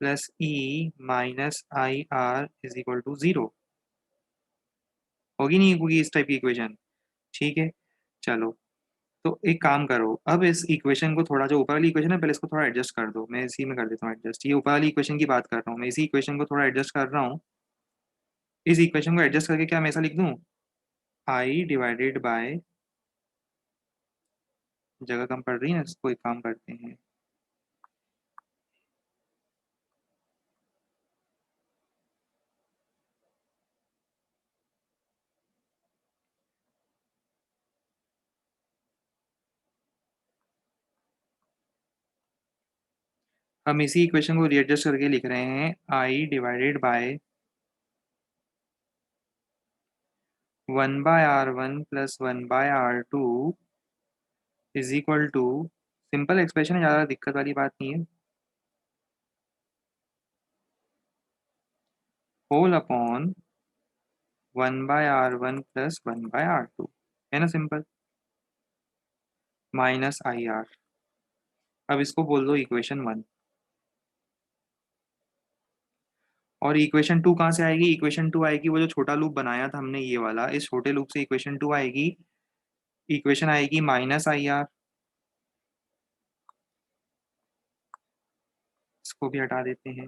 [SPEAKER 1] + E - IR = 0। होगी नहीं होगी इस टाइप की इक्वेशन। ठीक है, चलो। तो एक काम करो, अब इस इक्वेशन को थोड़ा, जो ऊपर वाली इक्वेशन है पहले इसको थोड़ा एडजस्ट कर दो। मैं इसी में कर देता हूँ एडजस्ट, ये ऊपर वाली इक्वेशन की बात कर रहा हूँ, मैं इसी इक्वेशन को थोड़ा एडजस्ट कर रहा हूँ। इस इक्वेशन को एडजस्ट करके क्या मैं ऐसा लिख दूँ, I/, जगह कम पड़ रही है ना, इसको एक काम करते हैं, हम इसी इक्वेशन को रीएडजस्ट करके लिख रहे हैं, I/1/R1 + 1/R2 = सिंपल एक्सप्रेशन है, ज़्यादा दिक्कत वाली बात नहीं है, होल अपॉन 1/R1 + 1/R2, है ना सिंपल, -IR। अब इसको बोल दो इक्वेशन 1। और इक्वेशन 2 कहाँ से आएगी, इक्वेशन 2 आएगी वो जो छोटा लूप बनाया था हमने ये वाला, इस छोटे लूप से इक्वेशन 2 आएगी। इक्वेशन आएगी -IR, इसको भी हटा देते हैं।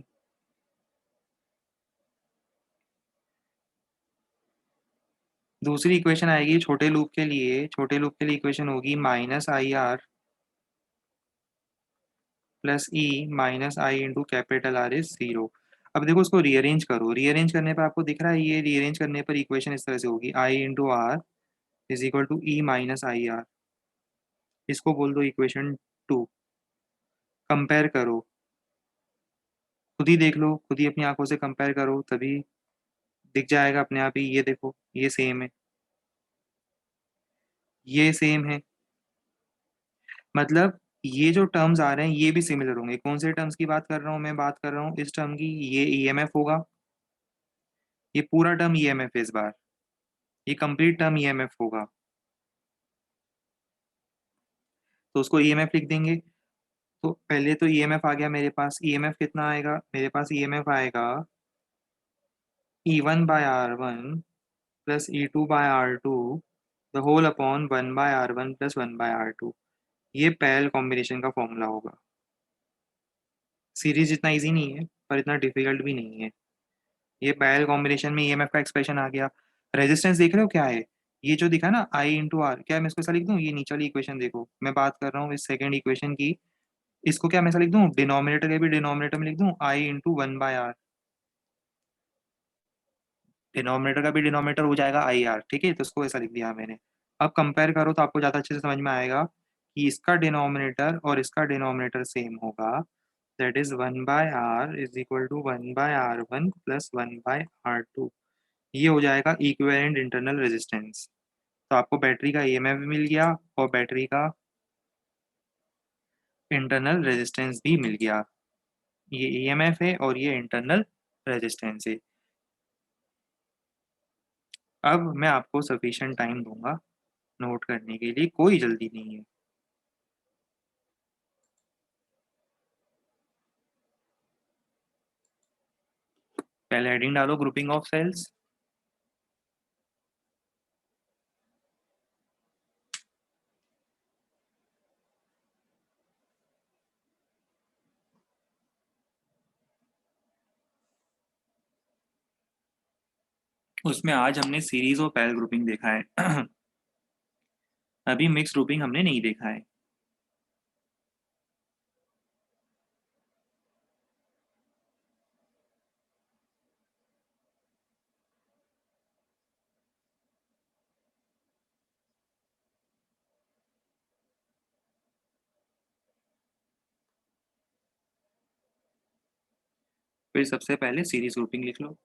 [SPEAKER 1] दूसरी इक्वेशन आएगी छोटे लूप के लिए, छोटे लूप के लिए इक्वेशन होगी -IR + E - I × R = 0। अब देखो उसको रीअरेंज करो, रीअरेंज करने पर आपको दिख रहा है, ये रीअरेंज करने पर इक्वेशन इस तरह से होगी, I × R = E - IR। इसको बोल दो इक्वेशन 2। कंपेयर करो, खुद ही देख लो, खुद ही अपनी आंखों से कंपेयर करो, तभी दिख जाएगा अपने आप ही। ये देखो, ये सेम है, ये सेम है, मतलब ये जो टर्म्स आ रहे हैं ये भी सिमिलर होंगे। कौन से टर्म्स की बात कर रहा हूँ मैं, बात कर रहा हूँ इस टर्म की, ये ईएमएफ होगा, ये पूरा टर्म ईएमएफ है इस बार, ये कंप्लीट टर्म ईएमएफ होगा, तो उसको ईएमएफ लिख देंगे। तो पहले तो ईएमएफ आ गया मेरे पास, ईएमएफ कितना आएगा मेरे पास, ईएमएफ आएगा E1/R1 + E2/R2 the whole upon 1/R1 + 1/R2। ये पैरेलल कॉम्बिनेशन का फॉर्मूला होगा। सीरीज इतना इजी नहीं है पर इतना डिफिकल्ट भी नहीं है। ये पैरेलल कॉम्बिनेशन में ईएमएफ का एक्सप्रेशन आ गया। रेजिस्टेंस देख रहे हो क्या है, ये जो दिखा ना I × R, क्या मैं इसको ऐसा लिख दूं, ये नीचे वाली इक्वेशन देखो, मैं बात कर रहा हूँ इस सेकंड इक्वेशन की, इसको क्या मैं ऐसा लिख दूं, डिनोमिनेटर के भी डिनोमिनेटर में लिख दूं I × 1/R, डिनोमिनेटर का भी डिनोमिनेटर हो जाएगा IR। ठीक है, तो इसको ऐसा लिख दिया मैंने। अब कंपेयर करो तो आपको ज़्यादा अच्छे से समझ में आएगा कि इसका डिनोमिनेटर और इसका डिनोमिनेटर सेम होगा, that is 1/R = 1/R1 + 1/R2। ये हो जाएगा इक्विवेलेंट इंटरनल रेजिस्टेंस। तो आपको बैटरी का ईएमएफ भी मिल गया और बैटरी का इंटरनल रेजिस्टेंस भी मिल गया। ये ईएमएफ है और ये इंटरनल रेजिस्टेंस है। अब मैं आपको सफिशिएंट टाइम दूंगा नोट करने के लिए, कोई जल्दी नहीं है। पहले हेडिंग डालो ग्रुपिंग ऑफ सेल्स। उसमें आज हमने सीरीज और पैरेलल ग्रुपिंग देखा है। अभी मिक्स ग्रुपिंग हमने नहीं देखा है। फिर सबसे पहले सीरीज ग्रुपिंग लिख लो।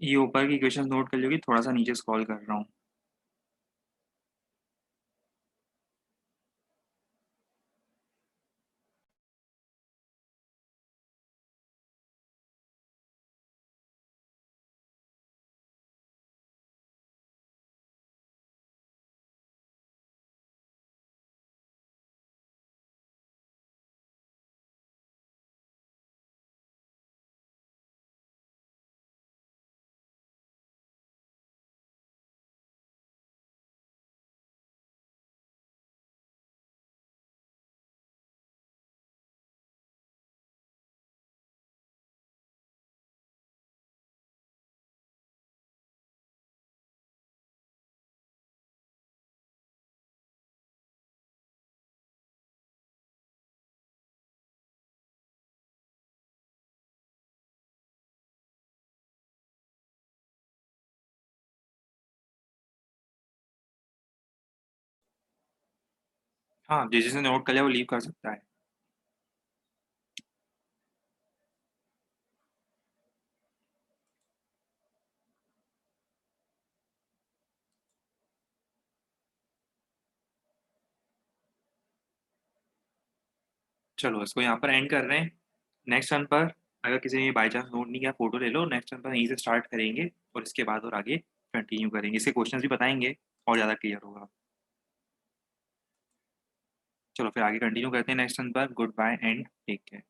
[SPEAKER 1] ये ऊपर की क्वेश्चन नोट कर लोगी, थोड़ा सा नीचे स्क्रॉल कर रहा हूँ। हाँ, जिसने नोट कर लिया वो लीव कर सकता है। चलो इसको यहाँ पर एंड कर रहे हैं। नेक्स्ट वन पर अगर किसी ने बाई चांस नोट नहीं किया, फोटो ले लो। नेक्स्ट वन पर यहीं से स्टार्ट करेंगे और इसके बाद और आगे कंटिन्यू करेंगे। इसके क्वेश्चंस भी बताएंगे और ज़्यादा क्लियर होगा। चलो फिर आगे कंटिन्यू करते हैं नेक्स्ट वन पर। Good bye and take care.